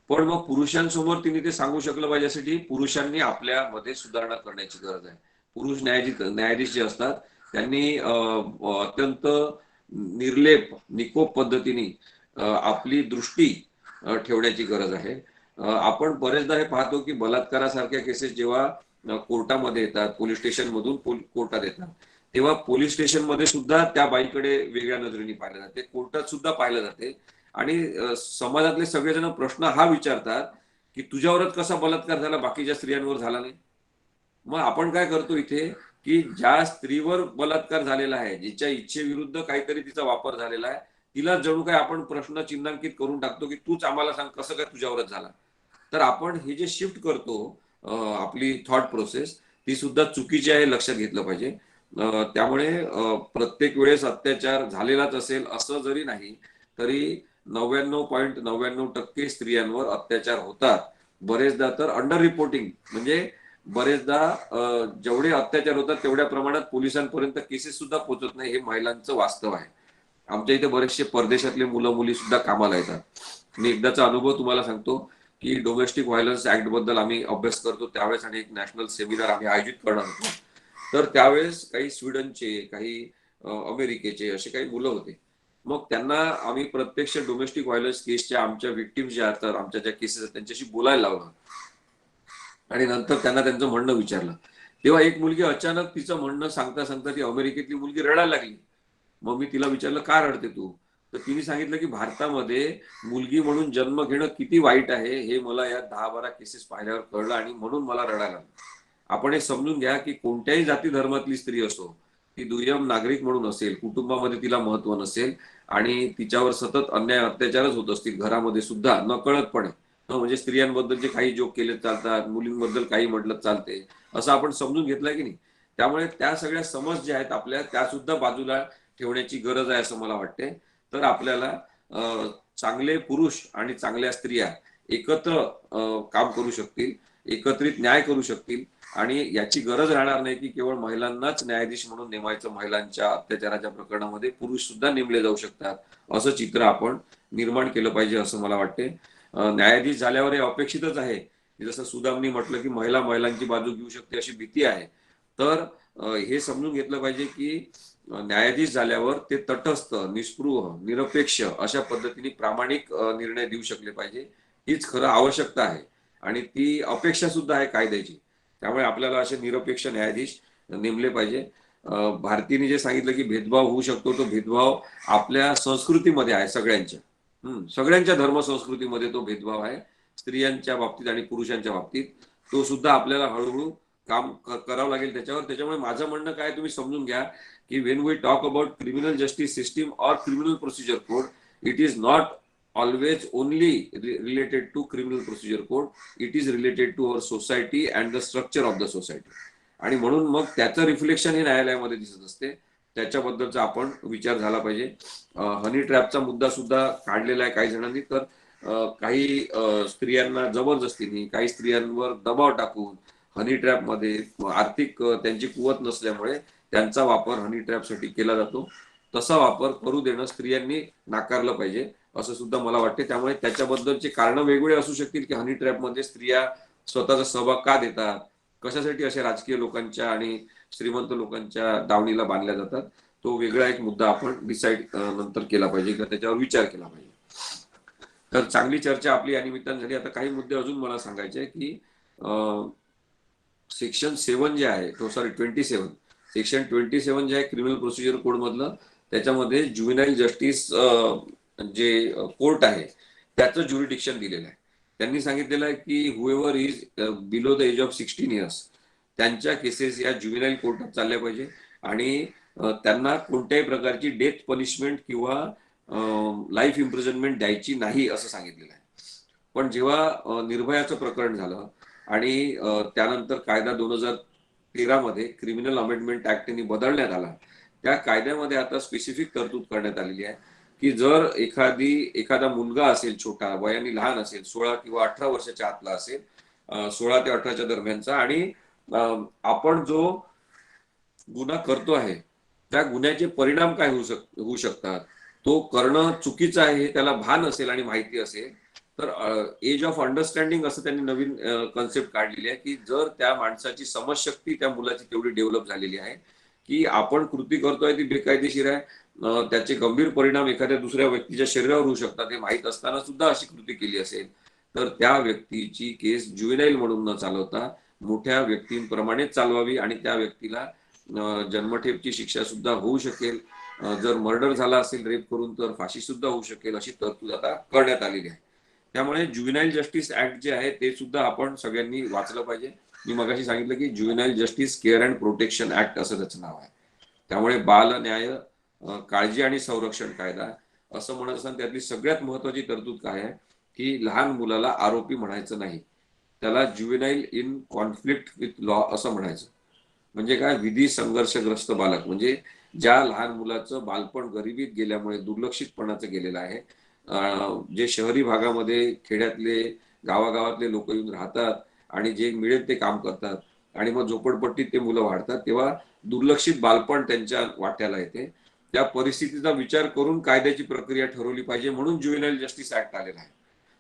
पण मग पुरुषांसमोर तिने ते सांगू शकलं पाहिजे यासाठी पुरुषांनी आपल्यामध्ये सुधारणा करण्याची गरज आहे. पुरुष न्यायाधीश जे असतात त्यांनी अत्यंत निर्लेप निकोप पद्धतीने आपली दृष्टी ठेवण्याची गरज आहे. आपण बरेचदा हे पाहतो की बलात्कारासारख्या केसेस जेव्हा कोर्टामध्ये येतात, पोलीस स्टेशन मधून कोर्टात येतात, तेव्हा पोलीस स्टेशन मध्ये सुद्धा त्या बाईकडे वेगळ्या नजरेने पाहिलं जाते, कोर्टात सुद्धा पाहिलं जाते आणि समाजातले सगळेजण प्रश्न हा विचारतात की तुझ्यावरच कसा बलात्कार झाला, बाकीच्या स्त्रियांवर झाला नाही. मग आपण काय करतो इथे की ज्या स्त्रीवर बलात्कार झालेला आहे, जिच्या इच्छेविरुद्ध काहीतरी तिचा वापर झालेला आहे, तिला जणू काय आपण प्रश्न चिन्हांकित करून टाकतो की तूच आम्हाला सांग कसं काय तुझ्यावरच झाला. तर आपण हे जे शिफ्ट करतो आपली थॉट प्रोसेस, ती सुद्धा चुकीची आहे, लक्षात घेतलं पाहिजे. त्यामुळे प्रत्येक वेळेस अत्याचार झालेलाच असेल असं जरी नाही, तरी 99.99% स्त्रियांवर अत्याचार होतात. बरेचदा तर अंडर रिपोर्टिंग, म्हणजे बरेचदा जेवढे अत्याचार होतात तेवढ्या प्रमाणात पोलिसांपर्यंत केसेस सुद्धा पोहोचत नाही. हे महिलांचं वास्तव आहे. आमच्या इथे बरेचसे परदेशातले मुलं मुली सुद्धा कामाला येतात. मी एकदाचा अनुभव तुम्हाला सांगतो की डोमेस्टिक व्हायलन्स ऍक्ट बद्दल आम्ही अभ्यास करतो त्यावेळेस आणि एक नॅशनल सेमिनार आम्ही आयोजित करणार होतो. तर त्यावेळेस काही स्वीडनचे, काही अमेरिकेचे असे काही मुलं होते. मग त्यांना आम्ही प्रत्यक्ष डोमेस्टिक व्हायलन्स केसच्या आमच्या विक्टिम्स ज्या आहेत, आमच्या ज्या केसेस आहेत त्यांच्याशी बोलायला लावलं आणि नंतर त्यांना त्यांचं म्हणणं विचारलं. तेव्हा एक मुलगी अचानक तिचं म्हणणं सांगता सांगता ती अमेरिकेतली मुलगी रडायला लागली. मग मी तिला विचारलं, का रडते तू? तर तिने सांगितलं की भारतामध्ये मुलगी म्हणून जन्म घेणं किती वाईट आहे हे मला या 10-12 केसेस पाहिल्यावर कळलं आणि म्हणून मला रडायला लागलं. आपण हे समजून घ्या की कोणत्याही जाती धर्मातली स्त्री असो, ती दुय्यम नागरिक म्हणून असेल, कुटुंबामध्ये तिला महत्व नसेल आणि तिच्यावर सतत अन्याय अत्याचारच होत असतील घरामध्ये सुद्धा नकळतपणे, म्हणजे स्त्रियांबद्दलचे काही जोक केले चालतात, मुलींबद्दल काही म्हटलं चालते, असं आपण समजून घेतलंय की नाही. त्यामुळे त्या सगळ्या समज ज्या आहेत आपल्या, त्या सुद्धा बाजूला ठेवण्याची गरज आहे असं मला वाटते. तर आपल्याला चांगले पुरुष आणि चांगल्या स्त्रिया एकत्र काम करू शकतील, एकत्रित न्याय करू शकतील आणि याची गरज राहणार नाही की केवळ महिलांनाच न्यायाधीश म्हणून नेमायचं. महिलांच्या अत्याचाराच्या प्रकरणामध्ये पुरुष सुद्धा नेमले जाऊ शकतात, असं चित्र आपण निर्माण केलं पाहिजे असं मला वाटते. न्यायाधीश झाल्यावर हे अपेक्षितच आहे, जसं सुदामनी म्हटलं की महिला महिलांची बाजू घेऊ शकते अशी भीती आहे. तर हे समजून घेतलं पाहिजे की न्यायाधीश झाल्यावर ते तटस्थ, निस्पृह, निरपेक्ष अशा पद्धतीने प्रामाणिक निर्णय देऊ शकले पाहिजे. हीच खरं आवश्यकता आहे आणि ती अपेक्षा सुद्धा आहे कायद्याची. त्यामुळे आपल्याला असे निरपेक्ष न्यायाधीश नेमले पाहिजे. भारतीने जे सांगितलं की भेदभाव होऊ शकतो, तो भेदभाव आपल्या संस्कृतीमध्ये आहे, सगळ्यांच्या धर्म संस्कृतीमध्ये तो भेदभाव आहे. स्त्रियांच्या बाबतीत आणि पुरुषांच्या बाबतीत तो सुद्धा आपल्याला हळूहळू काम करावं लागेल त्याच्यावर. त्याच्यामुळे माझं म्हणणं काय तुम्ही समजून घ्या की when we talk about criminal justice system और criminal procedure code, it is not always only related to criminal procedure code, it is related to our society and the structure of the society. आणि म्हणून मग त्याचं reflection हे न्यायालयामध्ये दिसत असते. त्याच्याबद्दलचा आपण विचार झाला पाहिजे. हनी ट्रॅपचा मुद्दा सुद्धा काढलेला आहे काही जणांनी. तर काही स्त्रियांना जबरदस्तीने, काही स्त्रियांवर दबाव टाकून हनी ट्रॅप मध्ये आर्थिक त्यांची कुवत नसल्यामुळे त्यांचा वापर हनी ट्रॅपसाठी केला जातो. तसा वापर करू देणं स्त्रियांनी नाकारलं पाहिजे असं सुद्धा मला वाटते. त्यामुळे त्याच्याबद्दलचे कारण वेगवेगळे असू शकतील की हनी ट्रॅप मध्ये स्त्रिया स्वतःचा सहभाग का देतात, कशासाठी अशा राजकीय लोकांच्या आणि श्रीमंत लोकांच्या दावणीला बांधल्या जातात. तो वेगळा एक मुद्दा आपण डिसाईड नंतर केला पाहिजे किंवा त्याच्यावर विचार केला पाहिजे. तर चांगली चर्चा आपली या निमित्तानं झाली. आता काही मुद्दे अजून मला सांगायचे की सेक्शन 7 जे आहे, 27 सेक्शन 27 जे आहे क्रिमिनल प्रोसिजर कोड मधलं, त्याच्यामध्ये ज्युव्हेनाईल जस्टिस जे कोर्ट आहे त्याचं ज्युरिडिक्शन दिलेलं आहे. त्यांनी सांगितलेलं आहे की whoever is below the age of 16 years त्यांच्या केसेस या ज्युव्हेनाईल कोर्टात चालल्या पाहिजे आणि त्यांना कोणत्याही प्रकारची डेथ पनिशमेंट किंवा लाईफ इम्प्रिझनमेंट द्यायची नाही असं सांगितलेलं आहे. पण जेव्हा निर्भयाचं प्रकरण झालं आणि त्यानंतर कायदा 2013 मध्ये क्रिमिनल अमेंडमेंट ऍक्ट बदलण्यात आला, त्या कायद्यामध्ये आता स्पेसिफिक तरतूद करण्यात आलेली आहे की जर एखादा मुलगा असेल, छोटा वयाने लहान असेल, 16 किंवा 18 वर्षाच्या आतला असेल, 16 ते 18च्या दरम्यानचा, आणि आपण जो गुन्हा करतो आहे त्या गुन्ह्याचे परिणाम काय होऊ शकतात, तो करणं चुकीचं आहे हे त्याला भान असेल आणि माहिती असेल, तर एज ऑफ अंडरस्टँडिंग असं त्यांनी नवीन कन्सेप्ट काढलेली आहे की जर त्या माणसाची समजशक्ती त्या मुलाची तेवढी डेव्हलप झालेली आहे की आपण कृती करतोय ती बेकायदेशीर आहे, त्याचे गंभीर परिणाम एखाद्या दुसऱ्या व्यक्तीच्या शरीरावर होऊ शकतात हे माहीत असताना सुद्धा अशी कृती केली असेल, तर त्या व्यक्तीची केस ज्युव्हेनाईल म्हणून न चालवता मोठ्या व्यक्तींप्रमाणेच चालवावी आणि त्या व्यक्तीला जन्मठेपची शिक्षा सुद्धा होऊ शकेल. जर मर्डर झाला असेल रेप करून तर फाशी सुद्धा होऊ शकेल अशी तरतूद आता करण्यात आलेली आहे. त्यामुळे ज्युव्हेनाईल जस्टिस ऍक्ट जे आहे ते सुद्धा आपण सगळ्यांनी वाचलं पाहिजे. मी मगाशी सांगितलं की juvenile justice care and protection act असं त्याचं नाव आहे. त्यामुळे बाल न्याय, काळजी आणि संरक्षण कायदा असं म्हणत असताना त्यातली सगळ्यात महत्वाची तरतूद काय आहे की लहान मुलाला आरोपी म्हणायचं नाही, त्याला ज्युव्हेनाईल इन कॉन्फ्लिक्ट विथ लॉ असं म्हणायचं. म्हणजे काय, विधी संघर्षग्रस्त बालक, म्हणजे ज्या लहान मुलाचं बालपण गरिबीत गेल्यामुळे दुर्लक्षितपणाचं गेलेलं आहे, जे शहरी भागामध्ये खेड्यातले गावागावातले लोक येऊन राहतात आणि जे मिळेल ते काम करतात आणि मग झोपडपट्टीत ते मुलं वाढतात, तेव्हा दुर्लक्षित बालपण त्यांच्या वाट्याला येते. त्या परिस्थितीचा विचार करून कायद्याची प्रक्रिया ठरवली पाहिजे, म्हणून ज्युव्हेनाईल जस्टिस ऍक्ट आलेला आहे.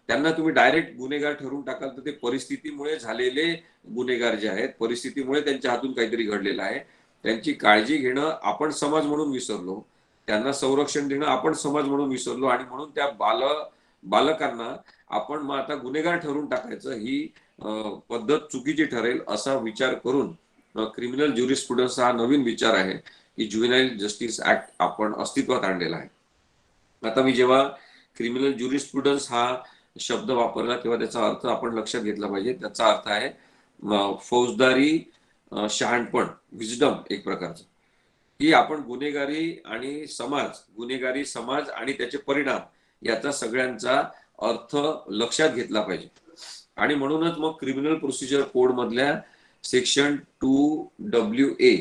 त्यांना तुम्ही डायरेक्ट गुन्हेगार ठरवून टाकाल तर ते परिस्थितीमुळे झालेले गुन्हेगार जे आहेत, परिस्थितीमुळे त्यांच्या हातून काहीतरी घडलेलं आहे, त्यांची काळजी घेणं आपण समाज म्हणून विसरलो, त्यांना संरक्षण देणं आपण समाज म्हणून विसरलो आणि म्हणून त्या बालकांना आपण मग आता गुन्हेगार ठरवून टाकायचं, ही पद्धत चुकीची ठरेल असा विचार करून क्रिमिनल ज्युरिस्प्रुडन्स हा नवीन विचार आहे की ज्युव्हेनाईल जस्टिस ऍक्ट आपण अस्तित्वात आणलेला आहे. आता मी जेव्हा क्रिमिनल ज्युरिस्प्रुडन्स हा शब्द वापरला तेव्हा त्याचा अर्थ आपण लक्षात घेतला पाहिजे. त्याचा अर्थ आहे फौजदारी शहाणपण, विजडम एक प्रकारचं, की आपण गुन्हेगारी समाज आणि त्याचे परिणाम याचा सगळ्यांचा अर्थ लक्षात घेतला पाहिजे. आणि म्हणूनच मग क्रिमिनल प्रोसिजर कोड मधल्या सेक्शन 2WA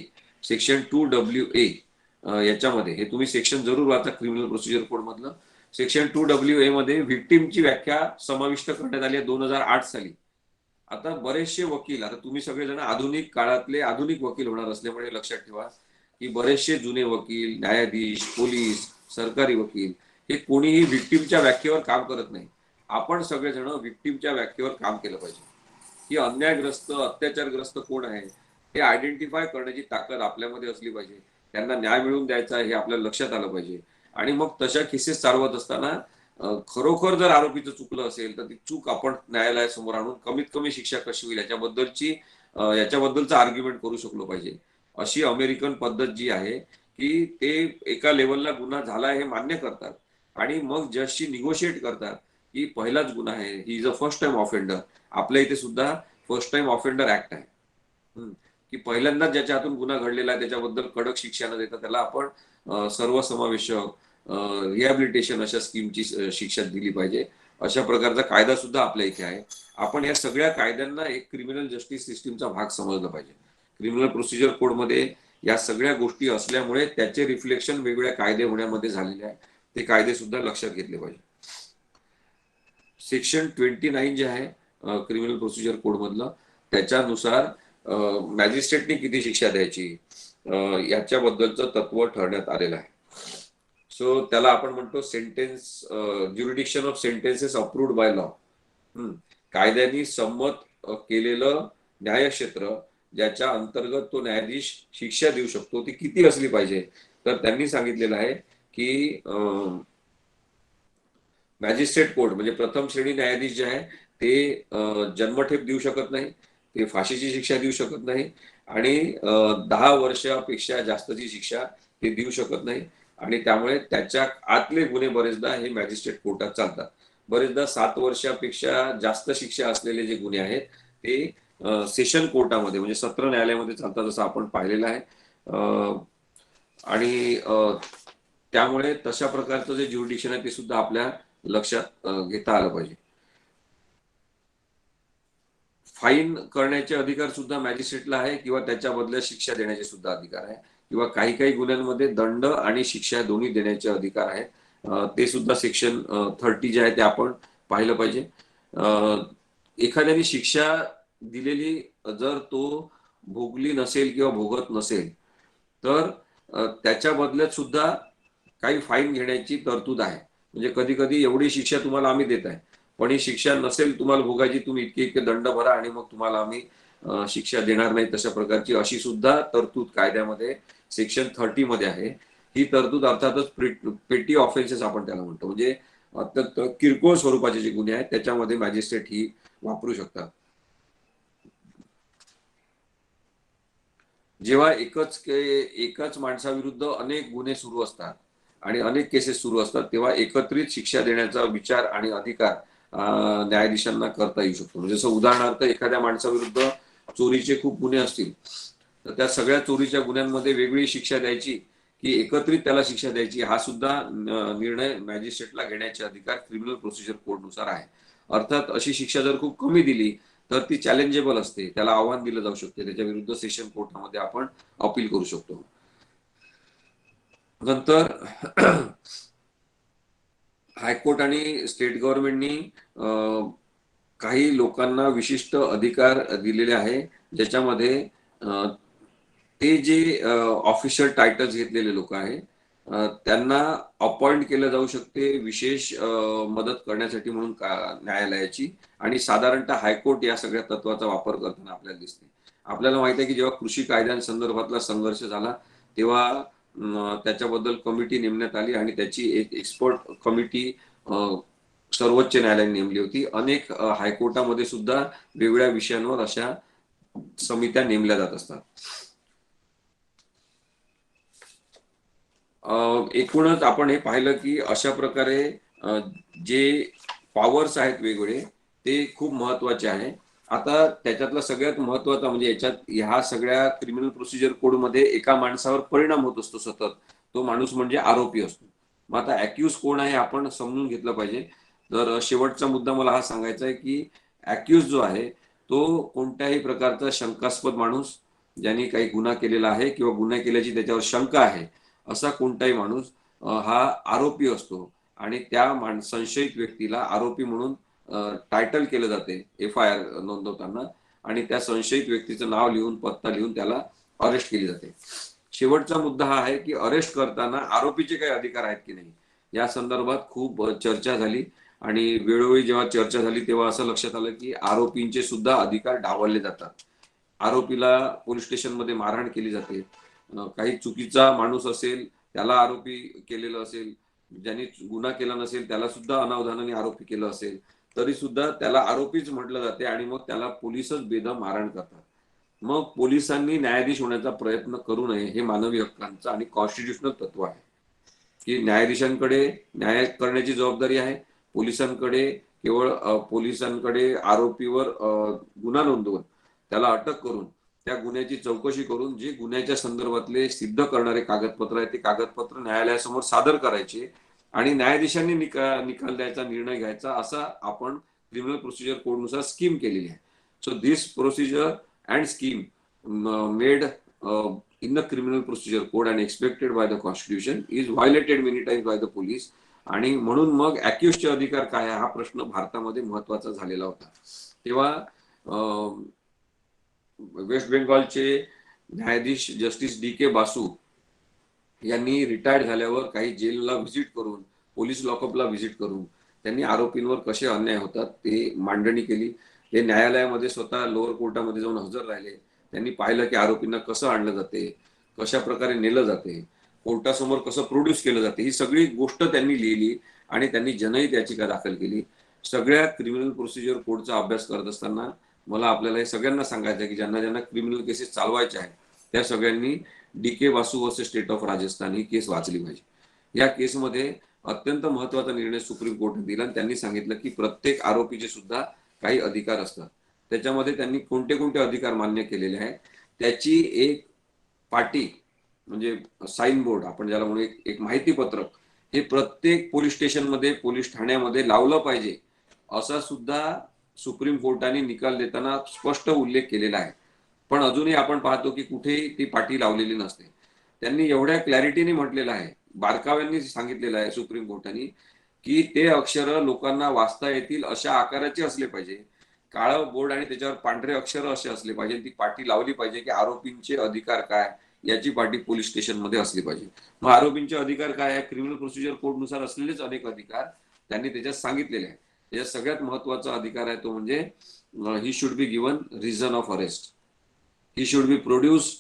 याच्यामध्ये, हे तुम्ही सेक्शन जरूर वाचा क्रिमिनल प्रोसिजर कोड मधलं, सेक्शन 2WA मध्ये व्हिक्टिमची व्याख्या समाविष्ट करण्यात आली आहे 2008 साली. आता बरेचसे वकील, आता तुम्ही सगळेजण आधुनिक काळातले आधुनिक वकील होणार असल्यामुळे लक्षात ठेवा की बरेचसे जुने वकील, न्यायाधीश, पोलीस, सरकारी वकील हे कोणीही व्हिक्टिमच्या व्याख्येवर काम करत नाही. आपण सगळेजण व्हिक्टिमच्या व्याख्येवर काम केलं पाहिजे. की अन्यायग्रस्त, अत्याचारग्रस्त कोण आहे हे आयडेंटिफाय करण्याची ताकद आपल्यामध्ये असली पाहिजे. त्यांना न्याय मिळवून द्यायचा हे आपल्याला लक्षात आलं पाहिजे. आणि मग तशा केसेस चालवत असताना खरोखर जर आरोपीचं चुकलं असेल तर ती चूक आपण न्यायालयासमोर आणून कमीत कमी शिक्षा कशी होईल याच्याबद्दलचं आर्ग्युमेंट करू शकलो पाहिजे. अशी अमेरिकन पद्धत जी आहे की ते एका लेवलला गुन्हा झाला हे मान्य करतात आणि मग जजशी निगोशिएट करतात की पहिलाच गुन्हा आहे, he is a first time offender. आपल्या इथे सुद्धा फर्स्ट टाइम ऑफेंडर ऍक्ट आहे की पहिल्यांदाच ज्याच्या हातून गुन्हा घडलेला आहे त्याच्याबद्दल कडक शिक्षा न देता त्याला आपण सर्वसमावेशक रिहॅबिलिटेशन अशा स्कीमची शिक्षा दिली पाहिजे. अशा प्रकारचा कायदा सुद्धा आपल्या इथे आहे. आपण या सगळ्या कायद्यांना एक क्रिमिनल जस्टिस सिस्टीमचा भाग समजला पाहिजे. क्रिमिनल प्रोसिजर कोड मध्ये या सगळ्या गोष्टी असल्यामुळे त्याचे रिफ्लेक्शन वेगवेगळ्या कायदे होण्यामध्ये झालेले आहे. ते कायदे सुद्धा लक्षात घेतले पाहिजे. सेक्शन 29 जे आहे क्रिमिनल प्रोसिजर कोड मधलं, त्याच्यानुसार मॅजिस्ट्रेटने किती शिक्षा द्यायची याच्याबद्दलचं तत्व ठरण्यात आलेलं आहे. सो त्याला आपण म्हणतो sentence jurisdiction of sentences approved by law. कायद्याने संमत केलेलं न्यायक्षेत्र ज्याच्या अंतर्गत तो न्यायाधीश शिक्षा देऊ शकतो ती किती असली पाहिजे. तर त्यांनी सांगितलेलं आहे की मॅजिस्ट्रेट कोर्ट म्हणजे प्रथम श्रेणी न्यायाधीश जे आहे ते जन्मठेप देऊ शकत नाही, ते फाशीची शिक्षा देऊ शकत नाही आणि 10 वर्षापेक्षा जास्तची शिक्षा ते देऊ शकत नाही. आणि त्यामुळे त्याच्या आतले गुन्हे बरेचदा हे मॅजिस्ट्रेट कोर्टात चालतात. बरेचदा 7 वर्षापेक्षा जास्त शिक्षा असलेले जे गुन्हे आहेत ते सेशन कोर्टामध्ये म्हणजे सत्र न्यायालयामध्ये चालतात असं आपण पाहिलेलं आहे. आणि त्यामुळे तशा प्रकारचं जे ज्युरिडिक्शन आहे ते सुद्धा आपल्या लक्षात घेता आलं पाहिजे. फाईन करण्याचे अधिकार सुद्धा मॅजिस्ट्रेटला आहे किंवा त्याच्या बदल्यात शिक्षा देण्याचे सुद्धा अधिकार आहे किंवा काही काही गुन्ह्यांमध्ये दंड आणि शिक्षा दोन्ही देण्याचे अधिकार आहेत. ते सुद्धा सेक्शन 30 जे आहे ते आपण पाहिलं पाहिजे. एखाद्याने शिक्षा दिलेली जर तो भोगली नसेल किंवा भोगत नसेल तर त्याच्या बदल्यात सुद्धा काही फाईन घेण्याची तरतूद आहे. म्हणजे कधी कधी एवढी शिक्षा तुम्हाला आम्ही देत आहे पण ही शिक्षा नसेल तुम्हाला भोगायची, तुम्ही इतके दंड भरा आणि मग तुम्हाला आम्ही शिक्षा देणार नाही, तशा प्रकारची अशी सुद्धा तरतूद कायद्यामध्ये सेक्शन 30 मध्ये आहे. ही तरतूद अर्थातच पेटी ऑफेन्सेस आपण त्याला म्हणतो, म्हणजे अत्यंत किरकोळ स्वरूपाचे जे गुन्हे आहेत त्याच्यामध्ये मॅजिस्ट्रेट ही वापरू शकतात. जेव्हा एकच माणसाविरुद्ध अनेक गुन्हे सुरू असतात आणि अनेक केसेस सुरू असतात तेव्हा एकत्रित शिक्षा देण्याचा विचार आणि अधिकार न्यायाधीशांना करता येऊ शकतो. जसं उदाहरणार्थ एखाद्या माणसाविरुद्ध चोरीचे खूप गुन्हे असतील तर त्या सगळ्या चोरीच्या गुन्ह्यांमध्ये वेगळी शिक्षा द्यायची की एकत्रित त्याला शिक्षा द्यायची हा सुद्धा निर्णय मॅजिस्ट्रेटला घेण्याचे अधिकार क्रिमिनल प्रोसिजर कोडनुसार आहे. अर्थात अशी शिक्षा जर खूप कमी दिली तर ती चॅलेंजेबल असते, त्याला आव्हान दिलं जाऊ शकते, त्याच्या विरुद्ध सेशन कोर्टामध्ये आपण अपील करू शकतो. नंतर हायकोर्ट आणि स्टेट गव्हर्नमेंटनी काही लोकांना विशिष्ट अधिकार दिलेले आहे, ज्याच्यामध्ये ते जे ऑफिशियल टायटल्स घेतलेले लोक आहे त्यांना अपॉइंट केलं जाऊ शकते विशेष मदत करण्यासाठी म्हणून न्यायालयाची. आणि साधारणतः हायकोर्ट या सगळ्या तत्वाचा वापर करताना आपल्याला दिसते. आपल्याला माहिती आहे की जेव्हा कृषी कायद्यांसंदर्भातला संघर्ष झाला तेव्हा त्याच्याबद्दल कमिटी नेमण्यात आली आणि त्याची एक एक्सपर्ट कमिटी सर्वोच्च न्यायालयाने नेमली होती. अनेक हायकोर्टामध्ये सुद्धा वेगवेगळ्या विषयांवर अशा समित्या नेमल्या जात असतात. एकूणच आपण हे पाहिलं की अशा प्रकारे जे पॉवर्स आहेत वेगवेगळे ते खूप महत्वाचे आहे. आता त्याच्यातला सगळ्यात महत्वाचा म्हणजे याच्यात ह्या सगळ्या क्रिमिनल प्रोसिजर कोडमध्ये एका माणसावर परिणाम होत असतो सतत, तो माणूस म्हणजे आरोपी असतो. मग आता अॅक्युज कोण आहे आपण समजून घेतलं पाहिजे. तर शेवटचा मुद्दा मला हा सांगायचा आहे की अॅक्युज जो आहे तो कोणत्याही प्रकारचा शंकास्पद माणूस, ज्यांनी काही गुन्हा केलेला आहे किंवा गुन्हा केल्याची त्याच्यावर शंका आहे असा कोणताही माणूस हा आरोपी असतो. आणि त्या संशयित व्यक्तीला आरोपी म्हणून टायटल केलं जाते FIR नोंदवताना आणि त्या संशयित व्यक्तीचं नाव लिहून पत्ता लिहून त्याला अरेस्ट केली जाते. शेवटचा मुद्दा हा आहे की अरेस्ट करताना आरोपीचे काही अधिकार आहेत की नाही या संदर्भात खूप चर्चा झाली आणि वेळोवेळी जेव्हा चर्चा झाली तेव्हा असं लक्षात आलं की आरोपींचे सुद्धा अधिकार डावलले जातात. आरोपीला पोलीस स्टेशनमध्ये मारहाण केली जाते. काही चुकीचा माणूस असेल त्याला आरोपी केलेलं असेल, ज्यांनी गुन्हा केला नसेल त्याला सुद्धा अनावधानाने आरोपी केलं असेल तरी सुद्धा त्याला आरोपीच म्हटलं जाते आणि मग त्याला पोलीसच बेदम मारहाण करतात. मग पोलिसांनी न्यायाधीश होण्याचा प्रयत्न करू नये हे मानवी हक्कांचं आणि कॉन्स्टिट्युशनल तत्व आहे की न्यायाधीशांकडे न्याय करण्याची जबाबदारी आहे. पोलिसांकडे केवळ पोलिसांकडे आरोपीवर गुन्हा नोंदवून त्याला अटक करून त्या गुन्ह्याची चौकशी करून जे गुन्ह्याच्या संदर्भातले सिद्ध करणारे कागदपत्र आहेत ते कागदपत्र न्यायालयासमोर सादर करायचे आणि न्यायाधीशांनी निकाल द्यायचा, निर्णय घ्यायचा, असा आपण क्रिमिनल प्रोसिजर कोडनुसार स्कीम केलेली आहे. So this procedure and scheme made in the criminal procedure code and expected by the constitution is violated many times by the police. आणि म्हणून मग अॅक्युजचे अधिकार काय हा प्रश्न भारतामध्ये महत्वाचा झालेला होता. तेव्हा वेस्ट बेंगॉलचे न्यायाधीश जस्टिस DK बासू यांनी रिटायर्ड झाल्यावर काही जेलला व्हिजिट करून, पोलीस लॉकअपला व्हिजिट करून त्यांनी आरोपींवर कसे अन्याय होतात ते मांडणी केली. ते न्यायालयामध्ये स्वतः लोअर कोर्टामध्ये जाऊन हजर राहिले. त्यांनी पाहिलं की आरोपींना कसं आणलं जाते, कशा प्रकारे नेलं जाते, कोर्टासमोर कसं प्रोड्यूस केलं जाते, ही सगळी गोष्ट त्यांनी लिहिली आणि त्यांनी जनहित याचिका दाखल केली. सगळ्या क्रिमिनल प्रोसिजर कोडचा अभ्यास करत असताना मला आपल्याला हे सगळ्यांना सांगायचं आहे की ज्यांना ज्यांना क्रिमिनल केसेस चालवायच्या आहेत त्या सगळ्यांनी DK Basu versus state of Rajasthan ही केस वाचली पाहिजे. या केसमध्ये अत्यंत महत्वाचा निर्णय सुप्रीम कोर्टाने दिला आणि त्यांनी सांगितलं की प्रत्येक आरोपीचे सुद्धा काही अधिकार असतात. त्याच्यामध्ये त्यांनी कोणते कोणते अधिकार मान्य केलेले आहेत त्याची एक पाटी म्हणजे साईन बोर्ड आपण ज्याला म्हणू, एक माहिती पत्रक हे प्रत्येक पोलीस स्टेशनमध्ये, पोलीस ठाण्यामध्ये लावलं पाहिजे असा सुद्धा सुप्रीम कोर्टाने निकाल देताना स्पष्ट उल्लेख केलेला आहे. पण अजूनही आपण पाहतो की कुठेही ती पाटी लावलेली नसते. त्यांनी एवढ्या क्लॅरिटीने म्हटलेलं आहे, बारकाव्यांनी सांगितलेलं आहे सुप्रीम कोर्टाने की ते अक्षर लोकांना वाचता येतील अशा आकाराचे असले पाहिजे. काळं बोर्ड आणि त्याच्यावर पांढरे अक्षर असे असले पाहिजे. ती पाटी लावली पाहिजे की आरोपींचे अधिकार काय याची पाटी पोलीस स्टेशनमध्ये असली पाहिजे. मग आरोपींचे अधिकार काय आहे, क्रिमिनल प्रोसिजर कोडनुसार असलेलेच अनेक अधिकार त्यांनी त्याच्यात सांगितलेले आहे. त्याच्यात सगळ्यात महत्वाचा अधिकार आहे तो म्हणजे he should be given reason of arrest. He should be produce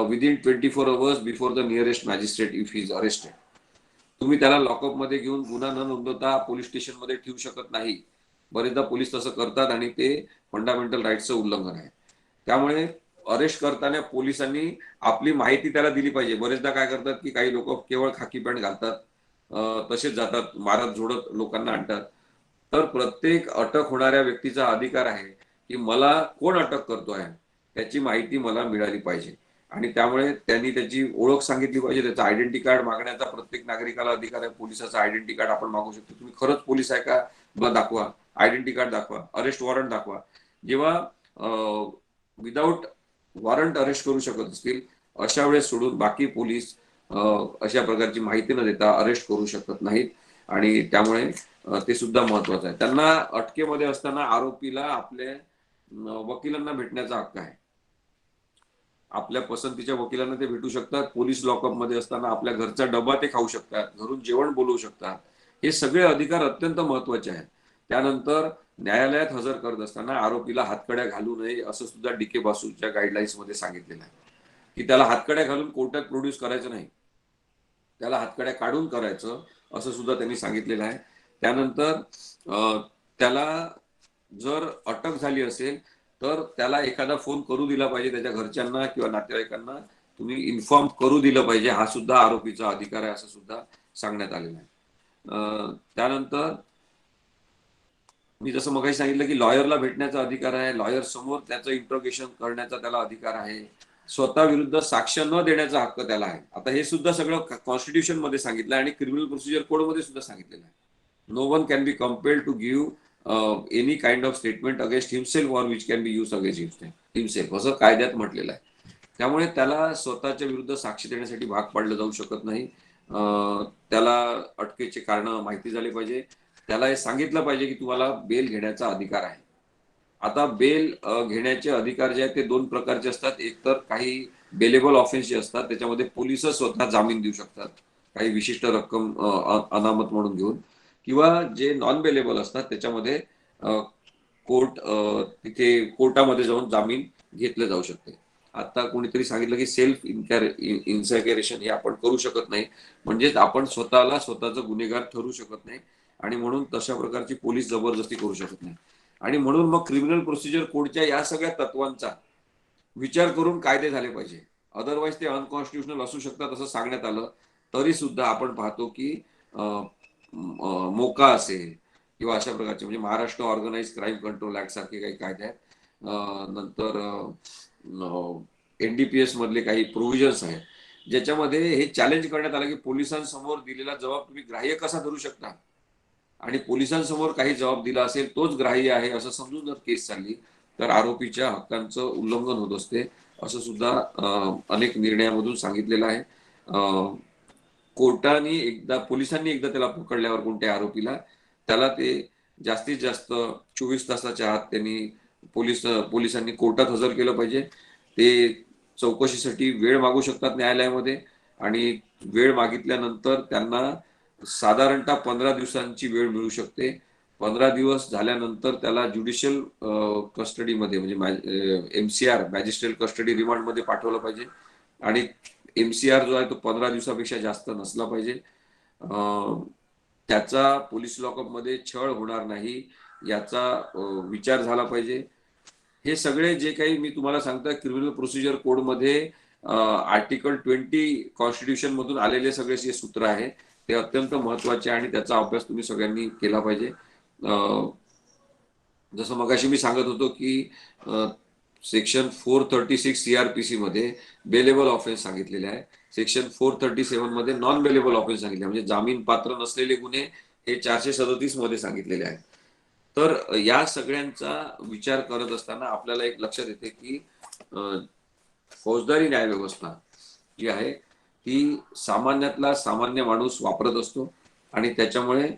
within 24 hours before the nearest magistrate if he is arrested. तुम्ही त्याला लॉकअप मध्ये घेऊन गुन्हा न नोंदवता पोलीस स्टेशनमध्ये ठेवू शकत नाही. बरेचदा पोलीस तसं करतात आणि ते फंडामेंटल राईट्सचं उल्लंघन आहे. त्यामुळे अरेस्ट करताना पोलिसांनी आपली माहिती त्याला दिली पाहिजे. बरेचदा काय करतात की काही लोक केवळ खाकी पॅन्ट घालतात, तसेच जातात, मारत झोडत लोकांना आणतात. तर प्रत्येक अटक होणाऱ्या व्यक्तीचा अधिकार आहे की मला कोण अटक करतो आहे त्याची माहिती मला मिळाली पाहिजे. आणि त्यामुळे त्यांनी त्याची ओळख सांगितली पाहिजे. त्याचा आयडेंटिटी कार्ड मागण्याचा प्रत्येक नागरिकाला अधिकार आहे. पोलिसाचा आयडेंटिटी कार्ड आपण मागू शकतो. तुम्ही खरंच पोलीस आहे का मला दाखवा, आयडेंटिटी कार्ड दाखवा, अरेस्ट वॉरंट दाखवा. जेव्हा विदाऊट वॉरंट अरेस्ट करू शकत असतील अशा वेळेस सोडून बाकी पोलीस अशा प्रकारची माहिती न देता अरेस्ट करू शकत नाहीत. आणि त्यामुळे ते सुद्धा महत्वाचं आहे. त्यांना अटकेमध्ये असताना आरोपीला आपल्या वकिलांना भेटण्याचा हक्क आहे. आपल्या पसंतीच्या वकिलांना ते भेटू शकतात. पोलीस लॉकअप मध्ये असताना आपल्या घरचा डबा ते खाऊ शकतात, घरून जेवण बोलवू शकतात. हे सगळे अधिकार अत्यंत महत्वाचे आहेत. त्यानंतर न्यायालयात हजर करत असताना आरोपीला हातकड्या घालू नये असं सुद्धा DK बासूच्या गाईडलाईन्स मध्ये सांगितलेलं आहे की त्याला हातकड्या घालून कोर्टात प्रोड्यूस करायचं नाही, त्याला हातकड्या काढून करायचं असं सुद्धा त्यांनी सांगितलेलं आहे. त्यानंतर त्याला जर अटक झाली असेल तर त्याला एखादा फोन करू दिला पाहिजे, त्याच्या घरच्यांना किंवा नातेवाईकांना तुम्ही इन्फॉर्म करू दिलं पाहिजे. हा सुद्धा आरोपीचा अधिकार आहे असं सुद्धा सांगण्यात आलेलं आहे. त्यानंतर मी जसं मगाशी सांगितलं की लॉयरला भेटण्याचा अधिकार आहे, लॉयर समोर त्याचं इंट्रोगेशन करण्याचा त्याला अधिकार आहे, स्वतः विरुद्ध साक्ष न देण्याचा हक्क त्याला आहे. आता हे सुद्धा सगळं कॉन्स्टिट्यूशन मध्ये सांगितलं आणि क्रिमिनल प्रोसिजर कोड मध्ये सुद्धा सांगितलेलं आहे. No one can be compelled to give any kind of statement against himself or which can be use against himself असं कायद्यात म्हटलेलं आहे. त्यामुळे त्याला स्वतःच्या विरुद्ध साक्ष देण्यासाठी भाग पाडलं जाऊ शकत नाही. त्याला अटकेचे कारण माहिती झाले पाहिजे, त्याला हे सांगितलं पाहिजे की तुम्हाला बेल घेण्याचा अधिकार आहे. आता बेल घेण्याचे अधिकार जे आहेत ते दोन प्रकारचे असतात. एक तर काही बेलेबल ऑफेन्स जे असतात त्याच्यामध्ये पोलिस स्वतः जामीन देऊ शकतात काही विशिष्ट रक्कम अनामत म्हणून घेऊन, किंवा जे नॉन बेलेबल असतात त्याच्यामध्ये कोर्ट तिथे कोर्टामध्ये जाऊन जामीन घेतले जाऊ शकते. आता कोणीतरी सांगितलं की सेल्फ इन्सॅक्युरेशन हे आपण करू शकत नाही, म्हणजेच आपण स्वतःला स्वतःचा गुन्हेगार ठरवू शकत नाही आणि म्हणून तशा प्रकारची पोलीस जबरदस्ती करू शकत नाही. आणि म्हणून मग क्रिमिनल प्रोसिजर कोडच्या या सगळ्या तत्वांचा विचार करून कायदे झाले पाहिजे. अदरवाईज ते अनकॉन्स्टिट्युशनल असू शकतात असं सांगण्यात आलं तरी सुद्धा आपण पाहतो की मोका असेल किंवा अशा प्रकारचे म्हणजे Maharashtra organise crime control act सारखे काही कायदे आहेत, नंतर NDPS मधले काही प्रोव्हिजन्स आहेत ज्याच्यामध्ये हे चॅलेंज करण्यात आलं की पोलिसांसमोर दिलेला जबाब तुम्ही ग्राह्य कसा धरू शकता, आणि पोलिसांसमोर काही जबाब दिला असेल तोच ग्राह्य आहे असं समजून जर केस चालली तर आरोपीच्या हक्कांचं उल्लंघन होत असते असं सुद्धा अनेक निर्णयामधून सांगितलेलं आहे. कोर्टाने एकदा पोलिसांनी एकदा त्याला पकडल्यावर कोणत्या आरोपीला त्याला ते जास्तीत जास्त 24 तासाच्या आत त्यांनी पोलिसांनी कोर्टात हजर केलं पाहिजे. ते चौकशीसाठी वेळ मागू शकतात न्यायालयामध्ये आणि वेळ मागितल्यानंतर त्यांना साधारणतः 15 दिवसांची वेळ मिळू शकते. 15 दिवस झाल्यानंतर त्याला ज्युडिशियल कस्टडीमध्ये म्हणजे MCR मॅजिस्ट्रेट कस्टडी रिमांड मध्ये पाठवलं पाहिजे आणि MCR जो आहे तो 15 दिवसापेक्षा जास्त नसला पाहिजे. त्याचा पोलीस लॉकअप मध्ये छळ होणार नाही याचा विचार झाला पाहिजे. हे सगळे जे काही मी तुम्हाला सांगतोय क्रिमिनल प्रोसिजर कोड मध्ये आर्टिकल 20 कॉन्स्टिट्यूशन मधून आलेले सगळे जे सूत्र आहे ते अत्यंत महत्वाचे आणि त्याचा अभ्यास तुम्ही सगळ्यांनी केला पाहिजे. जसं मगाशी मी सांगत होतो की सेक्शन 436 CRPC मध्ये बेलेबल ऑफेन्स सांगितलेले आहे, सेक्शन 437 मध्ये नॉन बेलेबल ऑफेन्स सांगितले म्हणजे जामीन पात्र नसलेले गुन्हे हे 437 मध्ये सांगितलेले आहेत. तर या सगळ्यांचा विचार करत असताना आपल्याला एक लक्षात येते की फौजदारी न्याय व्यवस्था जी आहे ती सामान्यातला सामान्य माणूस वापरत असतो आणि त्याच्यामुळे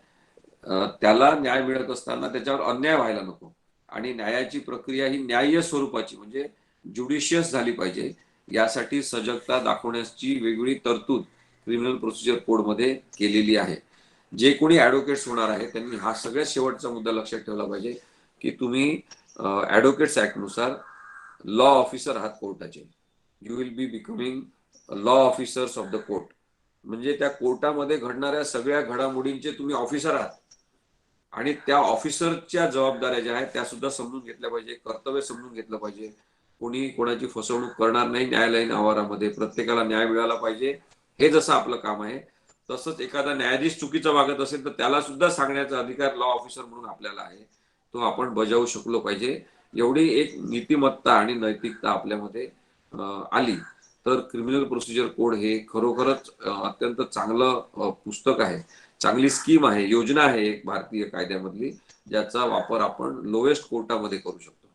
त्याला न्याय मिळत असताना त्याच्यावर अन्याय व्हायला नको आणि न्यायाची प्रक्रिया ही न्याय्य स्वरूपाची म्हणजे ज्युडिशियस झाली पाहिजे यासाठी सजगता दाखवण्याची वेगवेगळी तरतूद क्रिमिनल प्रोसिजर कोड मध्ये केलेली आहे. जे कोणी ऍडव्होकेट्स होणार आहे त्यांनी हा सगळ्यात शेवटचा मुद्दा लक्षात ठेवला पाहिजे की तुम्ही ऍडव्होकेट्स ऍक्ट नुसार लॉ ऑफिसर आहात कोर्टाचे. You will be becoming law officers of the court म्हणजे त्या कोर्टामध्ये घडणाऱ्या सगळ्या घडामोडींचे तुम्ही ऑफिसर आहात आणि त्या ऑफिसरच्या जबाबदाऱ्या ज्या आहेत त्या सुद्धा समजून घेतल्या पाहिजे, कर्तव्य समजून घेतलं पाहिजे. कोणी कोणाची फसवणूक करणार नाही न्यायालयीन आवारामध्ये, प्रत्येकाला न्याय मिळाला पाहिजे हे जसं आपलं काम आहे तसंच एखादा न्यायाधीश चुकीचं वागत असेल तर त्याला सुद्धा सांगण्याचा अधिकार लॉ ऑफिसर म्हणून आपल्याला आहे, तो आपण बजावू शकलो पाहिजे. एवढी एक नीतिमत्ता आणि नैतिकता आपल्यामध्ये आली तर क्रिमिनल प्रोसिजर कोड हे खरोखरच अत्यंत चांगलं पुस्तक आहे, चांगली स्कीम आहे, योजना आहे एक भारतीय कायद्यामधली, ज्याचा वापर आपण लोएस्ट कोर्टामध्ये करू शकतो.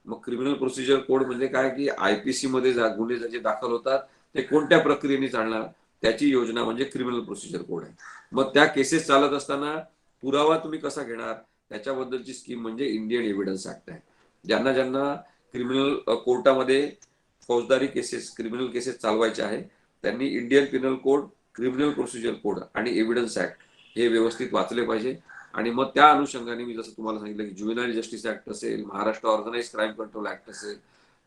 मग क्रिमिनल प्रोसिजर कोड म्हणजे काय की आयपीसी मध्ये गुन्हे जे दाखल होतात ते कोणत्या प्रक्रियेने चालणार त्याची योजना म्हणजे क्रिमिनल प्रोसिजर कोड आहे. मग त्या केसेस चालत असताना पुरावा तुम्ही कसा घेणार त्याच्याबद्दलची स्कीम म्हणजे इंडियन एव्हिडन्स ऍक्ट आहे. ज्यांना ज्यांना क्रिमिनल कोर्टामध्ये फौजदारी केसेस, क्रिमिनल केसेस चालवायचे आहे त्यांनी Indian Pinal code, criminal procedure code आणि एव्हिडन्स ऍक्ट हे व्यवस्थित वाचले पाहिजे. आणि मग त्या अनुषंगाने मी जसं तुम्हाला सांगितलं की ज्युव्हेनाइल जस्टिस ऍक्ट असेल, Maharashtra organise crime control act असेल,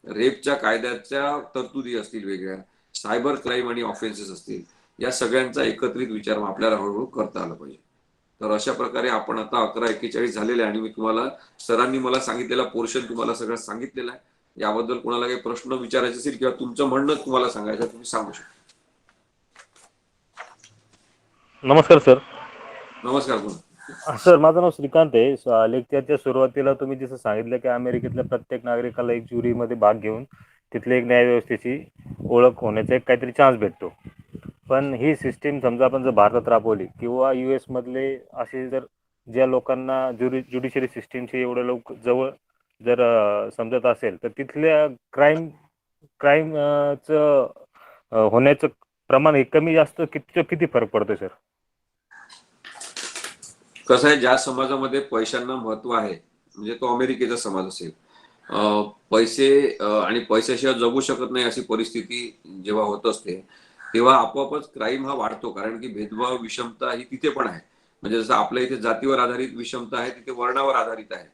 रेपच्या कायद्याच्या तरतुदी असतील वेगळ्या, सायबर क्राईम आणि ऑफेन्सेस असतील, या सगळ्यांचा एकत्रित विचार आपल्याला हळूहळू करता आला पाहिजे. तर अशा प्रकारे आपण आता 11:41 झालेले आहे आणि मी तुम्हाला सरांनी मला सांगितलेला पोर्शन तुम्हाला सगळं सांगितलेलं आहे. याबद्दल कोणाला काही प्रश्न विचारायचे असेल किंवा तुमचं म्हणणं तुम्हाला सांगायचं तुम्ही सांगू शकता. नमस्कार सर. नमस्कार बोला. सर माझं नाव श्रीकांत आहे. लेक्चरच्या सुरुवातीला तुम्ही जसं सांगितलं की अमेरिकेतल्या प्रत्येक नागरिकाला एक ज्युरीमध्ये भाग घेऊन तिथल्या एक न्यायव्यवस्थेची ओळख होण्याचा एक काहीतरी चान्स भेटतो. पण ही सिस्टीम समजा आपण जर भारतात राबवली किंवा US मधले असे जर ज्या लोकांना ज्युडिशरी सिस्टीमशी एवढं जवळ जर समजत असेल तर तिथल्या क्राईमचं होण्याचं प्रमाण हे कमी जास्त किती फरक पडतो सर? कसं आहे, ज्या समाजामध्ये पैशांना महत्व आहे म्हणजे तो अमेरिकेचा समाज असेल, पैसे आणि पैशाशिवाय जगू शकत नाही अशी परिस्थिती जेव्हा होत असते तेव्हा आपोआपच क्राईम हा वाढतो. कारण की भेदभाव, विषमता ही तिथे पण आहे. म्हणजे जसं आपल्या इथे जातीवर आधारित विषमता आहे तिथे वर्णावर आधारित आहे.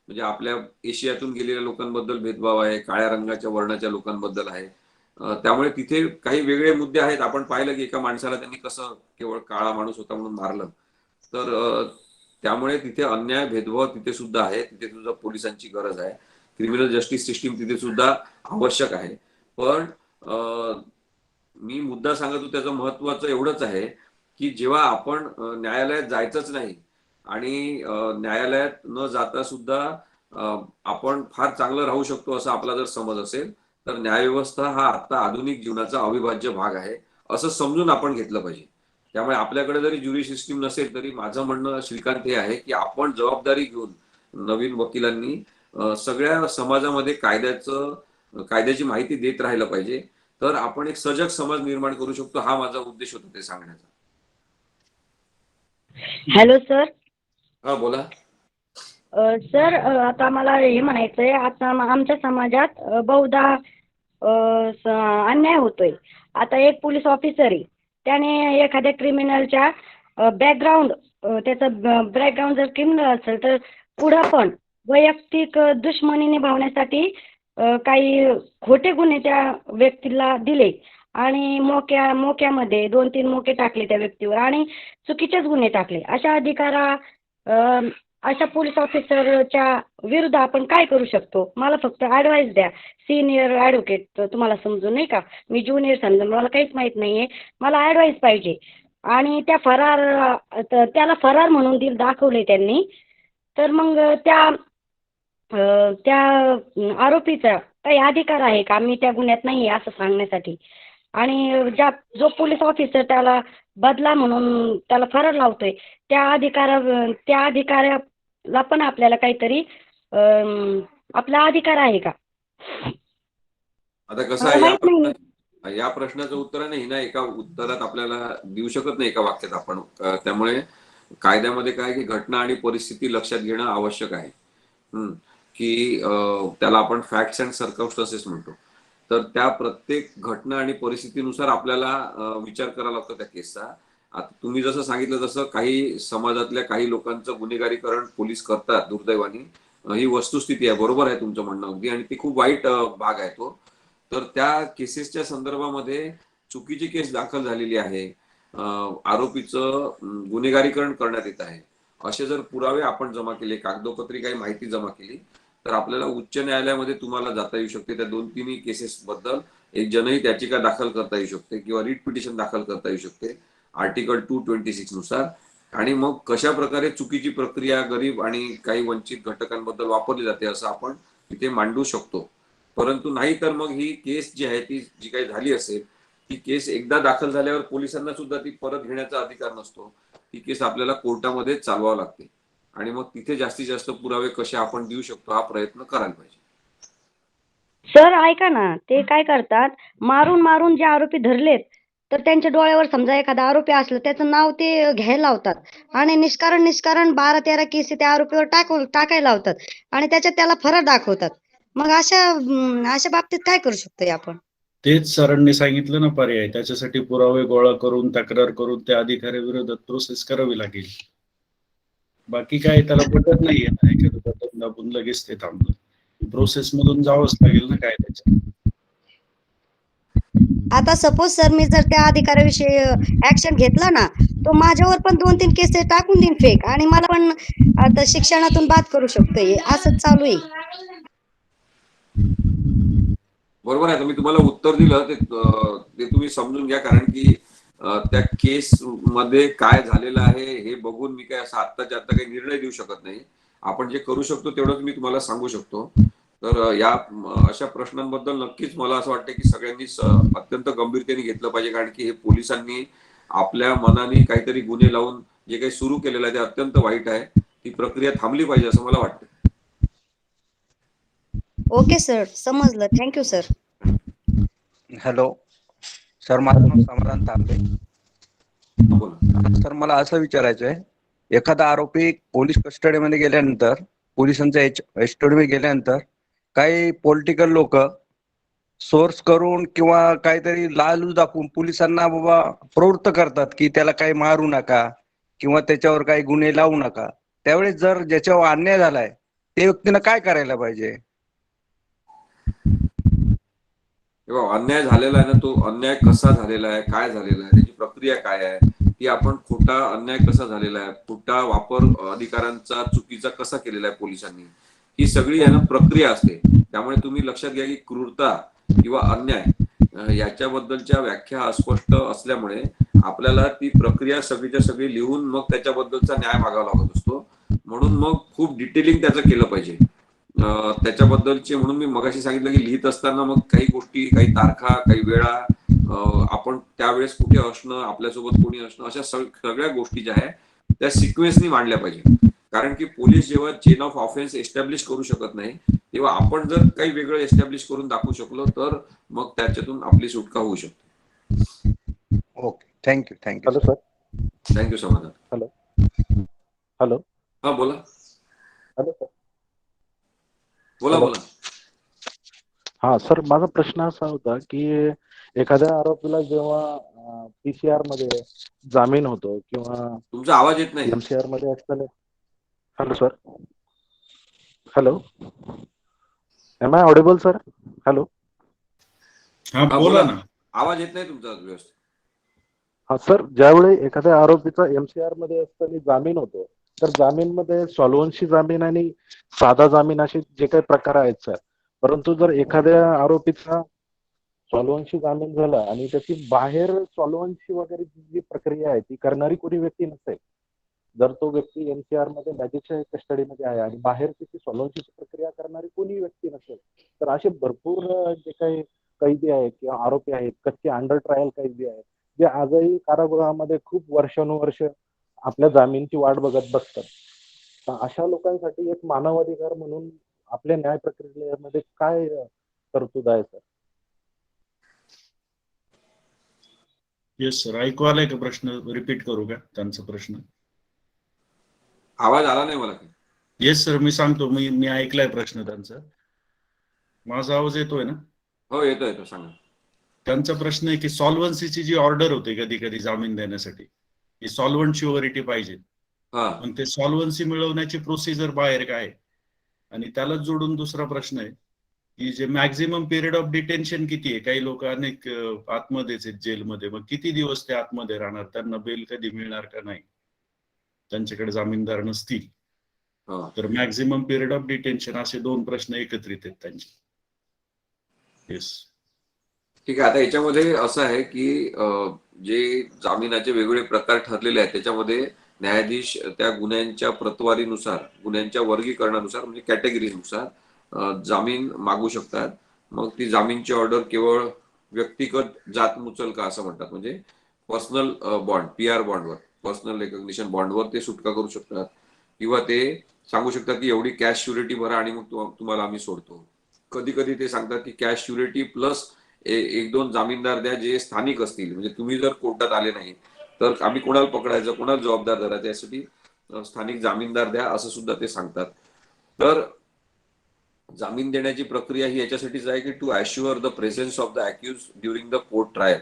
म्हणजे आपल्या एशियातून गेलेल्या लोकांबद्दल भेदभाव आहे, काळ्या रंगाच्या वर्णाच्या लोकांबद्दल आहे. त्यामुळे तिथे काही वेगळे मुद्दे आहेत. आपण पाहिलं की एका माणसाला त्यांनी कसं केवळ काळा माणूस होता म्हणून मारलं. तर त्यामुळे तिथे अन्याय, भेदभाव तिथे सुद्धा आहे. तिथे सुद्धा पोलिसांची गरज आहे. क्रिमिनल जस्टिस सिस्टीम तिथे सुद्धा आवश्यक आहे. पण मी मुद्दा सांगतो त्याचं महत्वाचं एवढंच आहे की जेव्हा आपण न्यायालयात जायचंच नाही आणि न्यायालयात न जाता सुद्धा आपण फार चांगलं राहू शकतो असं आपला जर समज असेल तर न्यायव्यवस्था हा आता आधुनिक जीवनाचा अविभाज्य भाग आहे असं समजून आपण घेतलं पाहिजे. त्यामुळे आपल्याकडे जरी ज्युरी सिस्टीम नसेल तरी माझं म्हणणं श्रीकांत हे आहे की आपण जबाबदारी घेऊन नवीन वकिलांनी सगळ्या समाजामध्ये कायद्याची माहिती देत राहिलं पाहिजे. तर आपण एक सजग समाज निर्माण करू शकतो. हा माझा उद्देश होता ते सांगण्याचा. Hello sir. हा बोला. सर आता मला हे म्हणायचंय, आता आमच्या समाजात बहुधा अन्याय होतोय. आता एक पोलीस ऑफिसर आहे, त्याने एखाद्या क्रिमिनलच्या बॅकग्राऊंड, त्याचं बॅकग्राऊंड जर क्रिमिनल असेल तर पुढं पण वैयक्तिक दुश्मनी निभावण्यासाठी काही खोटे गुन्हे त्या व्यक्तीला दिले आणि मोक्यामध्ये 2-3 मोके टाकले त्या व्यक्तीवर आणि चुकीचेच गुन्हे टाकले. अशा पोलीस ऑफिसरच्या विरुद्ध आपण काय करू शकतो? मला फक्त ॲडवाईस द्या. सिनियर ॲडव्होकेट तुम्हाला समजून, नाही का, मी ज्युनियर समजा, मला काहीच माहित नाहीये, मला ॲडवाईस पाहिजे. आणि त्याला फरार म्हणून दाखवले त्यांनी, तर मग त्या आरोपीचा काही अधिकार आहे का मी त्या गुन्ह्यात नाही असं सांगण्यासाठी? आणि जो पोलीस ऑफिसर त्याला बदला म्हणून त्याला फरार लावतोय त्या अधिकाऱ्याला पण आपल्याला काहीतरी आपला अधिकार आहे का? आता कसं आहे, या प्रश्नाचं उत्तर नाही ना एका उत्तरात आपल्याला देऊ शकत नाही एका वाक्यात आपण. त्यामुळे कायद्यामध्ये काय की घटना आणि परिस्थिती लक्षात घेणं आवश्यक आहे. की त्याला आपण फॅक्ट्स अँड सर्कमस्टन्सेस म्हणतो. तर त्या प्रत्येक घटना आणि परिस्थितीनुसार आपल्याला विचार करावा लागतो त्या केसचा. आता तुम्ही जसं सांगितलं तसं काही समाजातल्या काही लोकांचं गुन्हेगारीकरण पोलीस करतात दुर्दैवाने, ही वस्तुस्थिती आहे. बरोबर आहे तुमचं म्हणणं अगदी, आणि ती खूप वाईट भाग आहे तो. तर त्या केसेसच्या संदर्भामध्ये चुकीची केस दाखल झालेली आहे, आरोपीचं गुन्हेगारीकरण करण्यात येत आहे, असे जर पुरावे आपण जमा केले, कागदोपत्री काही माहिती जमा केली तर आपल्याला उच्च न्यायालयामध्ये तुम्हाला जाता येऊ शकते. त्या 2-3 केसेस बद्दल एक जनहित याचिका दाखल करता येऊ शकते किंवा रिट पिटिशन दाखल करता येऊ शकते आर्टिकल 226 नुसार. आणि मग कशा प्रकारे चुकीची प्रक्रिया गरीब आणि काही वंचित घटकांबद्दल वापरली जाते असं आपण तिथे मांडू शकतो. परंतु नाही तर मग ही केस जी आहे ती जी काही झाली असेल ती केस एकदा दाखल झाल्यावर पोलिसांना सुद्धा ती परत घेण्याचा अधिकार नसतो. ती केस आपल्याला कोर्टामध्ये चालवावी लागते आणि मग तिथे जास्तीत जास्त पुरावे कसे आपण देऊ शकतो हा प्रयत्न करायला पाहिजे. सर ऐका ना, ते काय करतात, मारून मारून जे आरोपी धरलेत तर त्यांच्या डोळ्यावर समजा एखादा आरोपी असलं त्याचं नाव ते घ्यायला लावतात आणि निष्कारण 12-13 केसी त्या आरोपीवर टाकायला लावतात आणि त्याच्यात त्याला फरक दाखवतात. मग अशा बाबतीत काय करू शकतोय आपण? तेच सरांनी सांगितलं ना पर्याय. त्याच्यासाठी पुरावे गोळा करून तक्रार करून त्या अधिकाऱ्याविरोधात प्रोसेस करावी लागेल. बाकी काय त्याला पटत नाहीये ना, एखादं बटन दाबून लगेच ते थांबलं. प्रोसेस मधून जावंच लागेल ना काय त्याच्यात. आता सपोज सर मी जर त्या अधिकाऱ्याविषयी ऍक्शन घेतला ना, तो माझ्यावर पण 2-3 केस टाकून देईन फेक आणि मला पण आता शिक्षणातून बाद करू शकतोय. असंच चालू आहे. बरोबर आहे. मी तुम्हाला उत्तर दिलं ते तुम्ही समजून घ्या, कारण की त्या केस मध्ये काय झालेलं आहे हे बघून मी काय असं आत्ताच्या आत्ता काही निर्णय देऊ शकत नाही. आपण जे करू शकतो तेवढंच मी तुम्हाला सांगू शकतो. तर या अशा प्रश्नांबद्दल नक्कीच मला असं वाटतं की सगळ्यांनी अत्यंत गंभीरतेने घेतलं पाहिजे, कारण की हे पोलिसांनी आपल्या मनाने काहीतरी गुन्हे लावून जे काही सुरू केलेलं आहे ते अत्यंत वाईट आहे. ती प्रक्रिया थांबली पाहिजे असं मला वाटतं. ओके सर, समजलं. Thank you sir. हॅलो सर, माझं नाव समाधान तांबे. सर मला असं विचारायचं आहे, एखादा आरोपी पोलीस कस्टडीमध्ये गेल्यानंतर, पोलिसांच्या कस्टडीमध्ये गेल्यानंतर काही पॉलिटिकल लोक सोर्स करून किंवा काहीतरी लालूच दाखवून पोलिसांना बाबा प्रवृत्त करतात की त्याला काही मारू नका किंवा त्याच्यावर काही गुन्हे लावू नका. त्यावेळेस जर ज्याच्यावर अन्याय झालाय त्या व्यक्तीनं काय करायला पाहिजे? अन्याय झालेला आहे ना, तो अन्याय कसा झालेला आहे, काय झालेला आहे, त्याची प्रक्रिया काय आहे, ती आपण खोटा अन्याय कसा झालेला आहे, खोटा वापर अधिकारांचा चुकीचा कसा केलेला आहे पोलिसांनी, ही सगळी आहे ना प्रक्रिया असते. त्यामुळे तुम्ही लक्षात घ्या की क्रूरता किंवा अन्याय याच्याबद्दलच्या व्याख्या अस्पष्ट असल्यामुळे आपल्याला ती प्रक्रिया सगळीच्या सगळी लिहून मग त्याच्याबद्दलचा न्याय मागावा लागत असतो. म्हणून मग खूप डिटेलिंग त्याचं केलं पाहिजे त्याच्याबद्दलचे. म्हणून मी मगाशी सांगितलं की लिहित असताना मग काही गोष्टी, काही तारखा, काही वेळा, आपण त्यावेळेस कुठे असणं, आपल्यासोबत कोणी असणं, अशा सगळ्या गोष्टी ज्या आहेत त्या सिक्वेन्सनी मांडल्या पाहिजे. कारण की पोलीस जेव्हा चेन ऑफ ऑफेन्स एस्टॅब्लिश करू शकत नाही तेव्हा आपण जर काही वेगळं एस्टॅब्लिश करून दाखवू शकलो तर मग त्याच्यातून आपली सुटका होऊ शकते. Okay, thank you. Hello sir. Thank you समाधान. हॅलो. हा बोला. Hello sir. बोला. हा सर, माझा प्रश्न असा होता की एखाद्या आरोपीला जेव्हा पीसीआर मध्ये जामीन होतो किंवा तुमचा आवाज येत नाही. एमसीआर मध्ये असताना. Hello sir. Hello, am I audible sir? Hello. हा बोला ना. आवाज येत नाही तुमचा व्यवस्थित. हा सर, ज्यावेळी एखाद्या आरोपीचा एमसीआर मध्ये असताना जामीन होतो तर जामीन मध्ये सॉल्व्हन्सी जामीन आणि साधा जामीन असे जे काही प्रकार आहेत सर. परंतु जर एखाद्या आरोपीचा सॉल्व्हन्सी जामीन झाला आणि त्याची बाहेर सॉल्व्हन्सी वगैरे जी प्रक्रिया आहे ती करणारी कोणी व्यक्ती नसेल, जर तो व्यक्ती एनसीआर मध्ये मॅजिस्ट्रेट कस्टडीमध्ये आहे आणि बाहेर त्याची सॉल्व्हन्सीची प्रक्रिया करणारी कोणी व्यक्ती नसेल, तर असे भरपूर जे काही कैदी आहेत किंवा आरोपी आहेत, कच्चे अंडर ट्रायल कैदी आहेत, जे आजही कारागृहामध्ये खूप वर्षानुवर्ष आपल्या जामीनची वाट बघत बसतात. तर अशा लोकांसाठी एक मानवाधिकार म्हणून आपल्या न्याय प्रक्रियेमध्ये काय तरतूद आहे सर? येस सर, ऐकू आलाय का प्रश्न? रिपीट करू का त्यांचा प्रश्न? आवाज आला नाही मला. येस सर, मी सांगतो. मी ऐकलाय प्रश्न त्यांचा. माझा आवाज येतोय ना? हो येतोय, सांगा. त्यांचा प्रश्न आहे की सॉल्व्हन्सीची जी ऑर्डर होते कधी कधी जामीन देण्यासाठी, ही सॉल्व्हंट शुअरिटी पाहिजे. पण ते सॉल्व्हन्सी मिळवण्याची प्रोसिजर बाहेर काय? आणि त्याला जोडून दुसरा प्रश्न आहे की जे मॅक्झिमम पिरियड ऑफ डिटेन्शन किती आहे? काही लोक अनेक आतमध्येच आहेत जेलमध्ये, मग किती दिवस ते आतमध्ये राहणार? त्यांना बेल कधी मिळणार का नाही? त्यांच्याकडे जामीनदार नसतील तर मॅक्झिमम पिरियड ऑफ डिटेन्शन, असे दोन प्रश्न एकत्रित आहेत त्यांचे. येस, ठीक आहे. आता याच्यामध्ये असं आहे की जे जामिनाचे वेगवेगळे प्रकार ठरलेले आहेत त्याच्यामध्ये न्यायाधीश त्या गुन्ह्यांच्या प्रतवारीनुसार, गुन्ह्यांच्या वर्गीकरणानुसार म्हणजे कॅटेगरीनुसार जामीन मागू शकतात. मग ती जामीनची ऑर्डर केवळ व्यक्तिगत जात मुचलका असं म्हणतात, म्हणजे पर्सनल बॉन्ड, PR बॉन्डवर, पर्सनल रेकग्निशन बॉन्डवर ते सुटका करू शकतात, किंवा ते सांगू शकतात की एवढी कॅश श्युरिटी भरा आणि मग तुम्हाला आम्ही सोडतो. कधी कधी ते सांगतात की कॅश श्युरिटी प्लस एक दोन जामीनदार द्या जे स्थानिक असतील, म्हणजे तुम्ही जर कोर्टात आले नाही तर आम्ही कोणाला पकडायचं, कोणाला जबाबदार धरायचं, यासाठी स्थानिक जामीनदार द्या असं सुद्धा ते सांगतात. तर जामीन देण्याची प्रक्रिया ही याच्यासाठीच आहे की to assure the presence of the accuse during the court trial.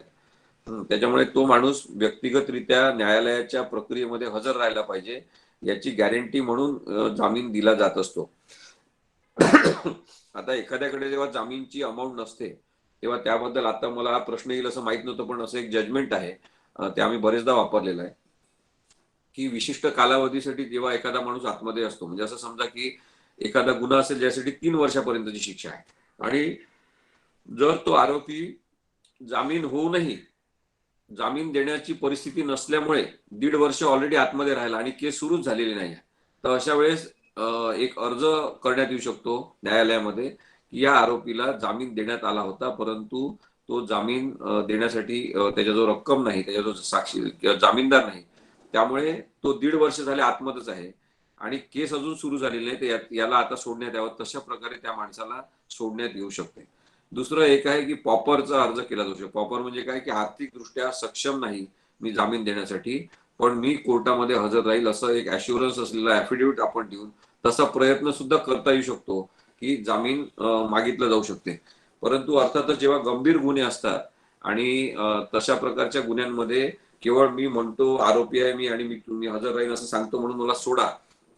त्याच्यामुळे तो माणूस व्यक्तिगतरित्या न्यायालयाच्या प्रक्रियेमध्ये हजर राहायला पाहिजे याची गॅरंटी म्हणून जामीन दिला जात असतो. आता एखाद्याकडे जेव्हा जामीनची अमाऊंट नसते तेव्हा त्याबद्दल आता मला प्रश्न येईल असं माहित नव्हतं, पण असं एक जजमेंट आहे, ते आम्ही बरेचदा वापरलेलं आहे, की विशिष्ट कालावधीसाठी जेव्हा एखादा माणूस आतमध्ये असतो, म्हणजे असं समजा की एखादा गुन्हा असेल ज्यासाठी 3 वर्षापर्यंतची शिक्षा आहे, आणि जर तो आरोपी जामीन होऊनही जामीन देण्याची परिस्थिती नसल्यामुळे 1.5 वर्ष ऑलरेडी आतमध्ये राहिला आणि केस सुरूच झालेली नाही, तर अशा वेळेस एक अर्ज करण्यात येऊ शकतो न्यायालयामध्ये की या आरोपीला जामीन देण्यात आला होता, परंतु तो जामीन देण्यासाठी त्याच्याजवळ रक्कम नाही, त्याच्याजवळ साक्षी जामीनदार नाही, त्यामुळे तो 1.5 वर्ष झाले आतमध्येच आहे आणि केस अजून सुरू झालेली नाही, तर याला आता सोडण्यात यावं, तशा प्रकारे त्या माणसाला सोडण्यात येऊ शकते. दुसरं एक आहे की पॉपरचा अर्ज केला जाऊ शकतो. पॉपर म्हणजे काय की आर्थिकदृष्ट्या सक्षम नाही मी जामीन देण्यासाठी, पण मी कोर्टामध्ये हजर राहील असं एक अश्युरन्स असलेला ऍफिडेव्हिट आपण देऊन तसा प्रयत्न सुद्धा करता येऊ शकतो की जामीन मागितलं जाऊ शकते. परंतु अर्थातच जेव्हा गंभीर गुन्हे असतात आणि तशा प्रकारच्या गुन्ह्यांमध्ये केवळ मी म्हणतो आरोपी आहे मी आणि मी हजर राहील असं सांगतो म्हणून मला सोडा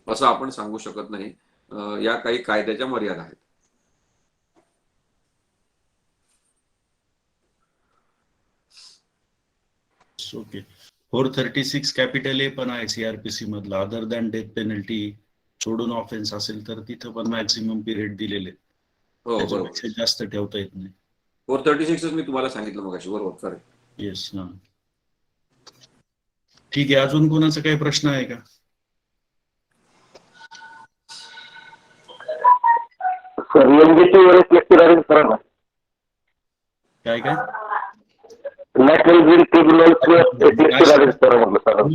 असं आपण सांगू शकत नाही. या काही कायद्याच्या मर्यादा आहेत. ओके. 436 कॅपिटल ए पण आहे CRPC मधला, अदर दॅन डेथ पेनल्टी सोडून ऑफेन्स असेल तर तिथं पण मॅक्सिमम पिरियड दिलेले, त्याच्यापेक्षा जास्त ठेवता येत नाही. 436 मी तुम्हाला सांगितलं मगाशी, बरोबर सर. येस. हा, ठीक आहे. अजून कोणाचा काही प्रश्न आहे का? काय काय नॅशनल ग्रीन ट्रिब्युनल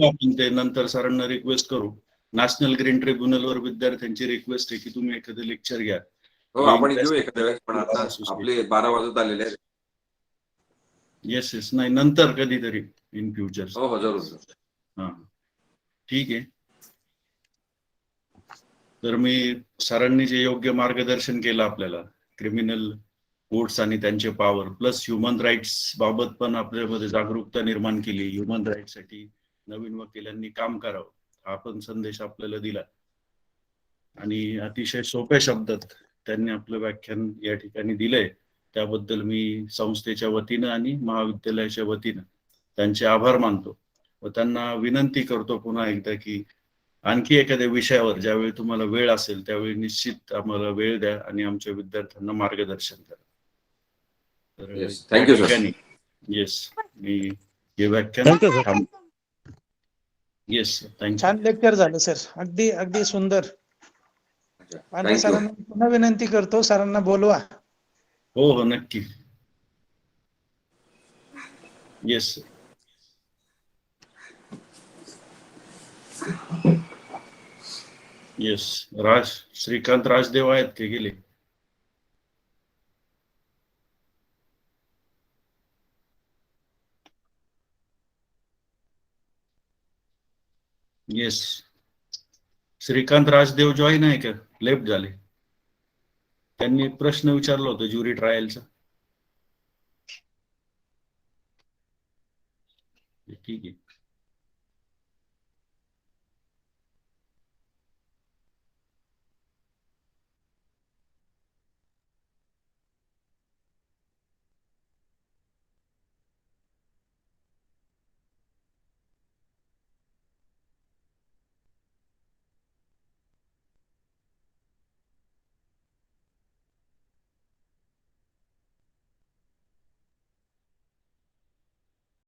आपण ते नंतर सरांना रिक्वेस्ट करू. नॅशनल ग्रीन ट्रिब्युनल वर विद्यार्थ्यांची रिक्वेस्ट आहे की तुम्ही एखादं लेक्चर घ्या. हो, आपण घेऊ एखाद्या वेळेस, पण आता आपले 12 वाजत आलेले आहेत. येस येस, नाही नंतर कधीतरी इन फ्युचर. हो हो, जरूर. हा, ठीक आहे. तर मी सरांनी जे योग्य मार्गदर्शन केलं आपल्याला क्रिमिनल कोर्ट्स आणि त्यांचे पॉवर प्लस ह्युमन राईट्स बाबत पण आपल्यामध्ये जागरूकता निर्माण केली, ह्युमन राईट्स साठी नवीन वकिलांनी काम करावं हा पण संदेश आपल्याला दिला, आणि अतिशय सोप्या शब्दात त्यांनी आपलं व्याख्यान या ठिकाणी दिलंय, त्याबद्दल मी संस्थेच्या वतीनं आणि महाविद्यालयाच्या वतीनं त्यांचे आभार मानतो व त्यांना विनंती करतो पुन्हा एकदा की आणखी एखाद्या विषयावर ज्यावेळी तुम्हाला वेळ असेल त्यावेळी निश्चित आम्हाला वेळ द्या आणि आमच्या विद्यार्थ्यांना मार्गदर्शन करा. तर थँक्यू सर. येस, मी हे व्याख्यान येस थँक्यू. छान लेक्चर झालं सर, अगदी अगदी सुंदर. आणि सरांना पुन्हा विनंती करतो, सरांना बोलवा. हो हो, नक्की. येस. येस, श्रीकांत राजदेव आहेत ते गेले? येस, श्रीकांत राजदेव जॉईन आहे का? लेफ्ट झाले. त्यांनी प्रश्न विचारला होता ज्युरी ट्रायलचा. ठीक आहे.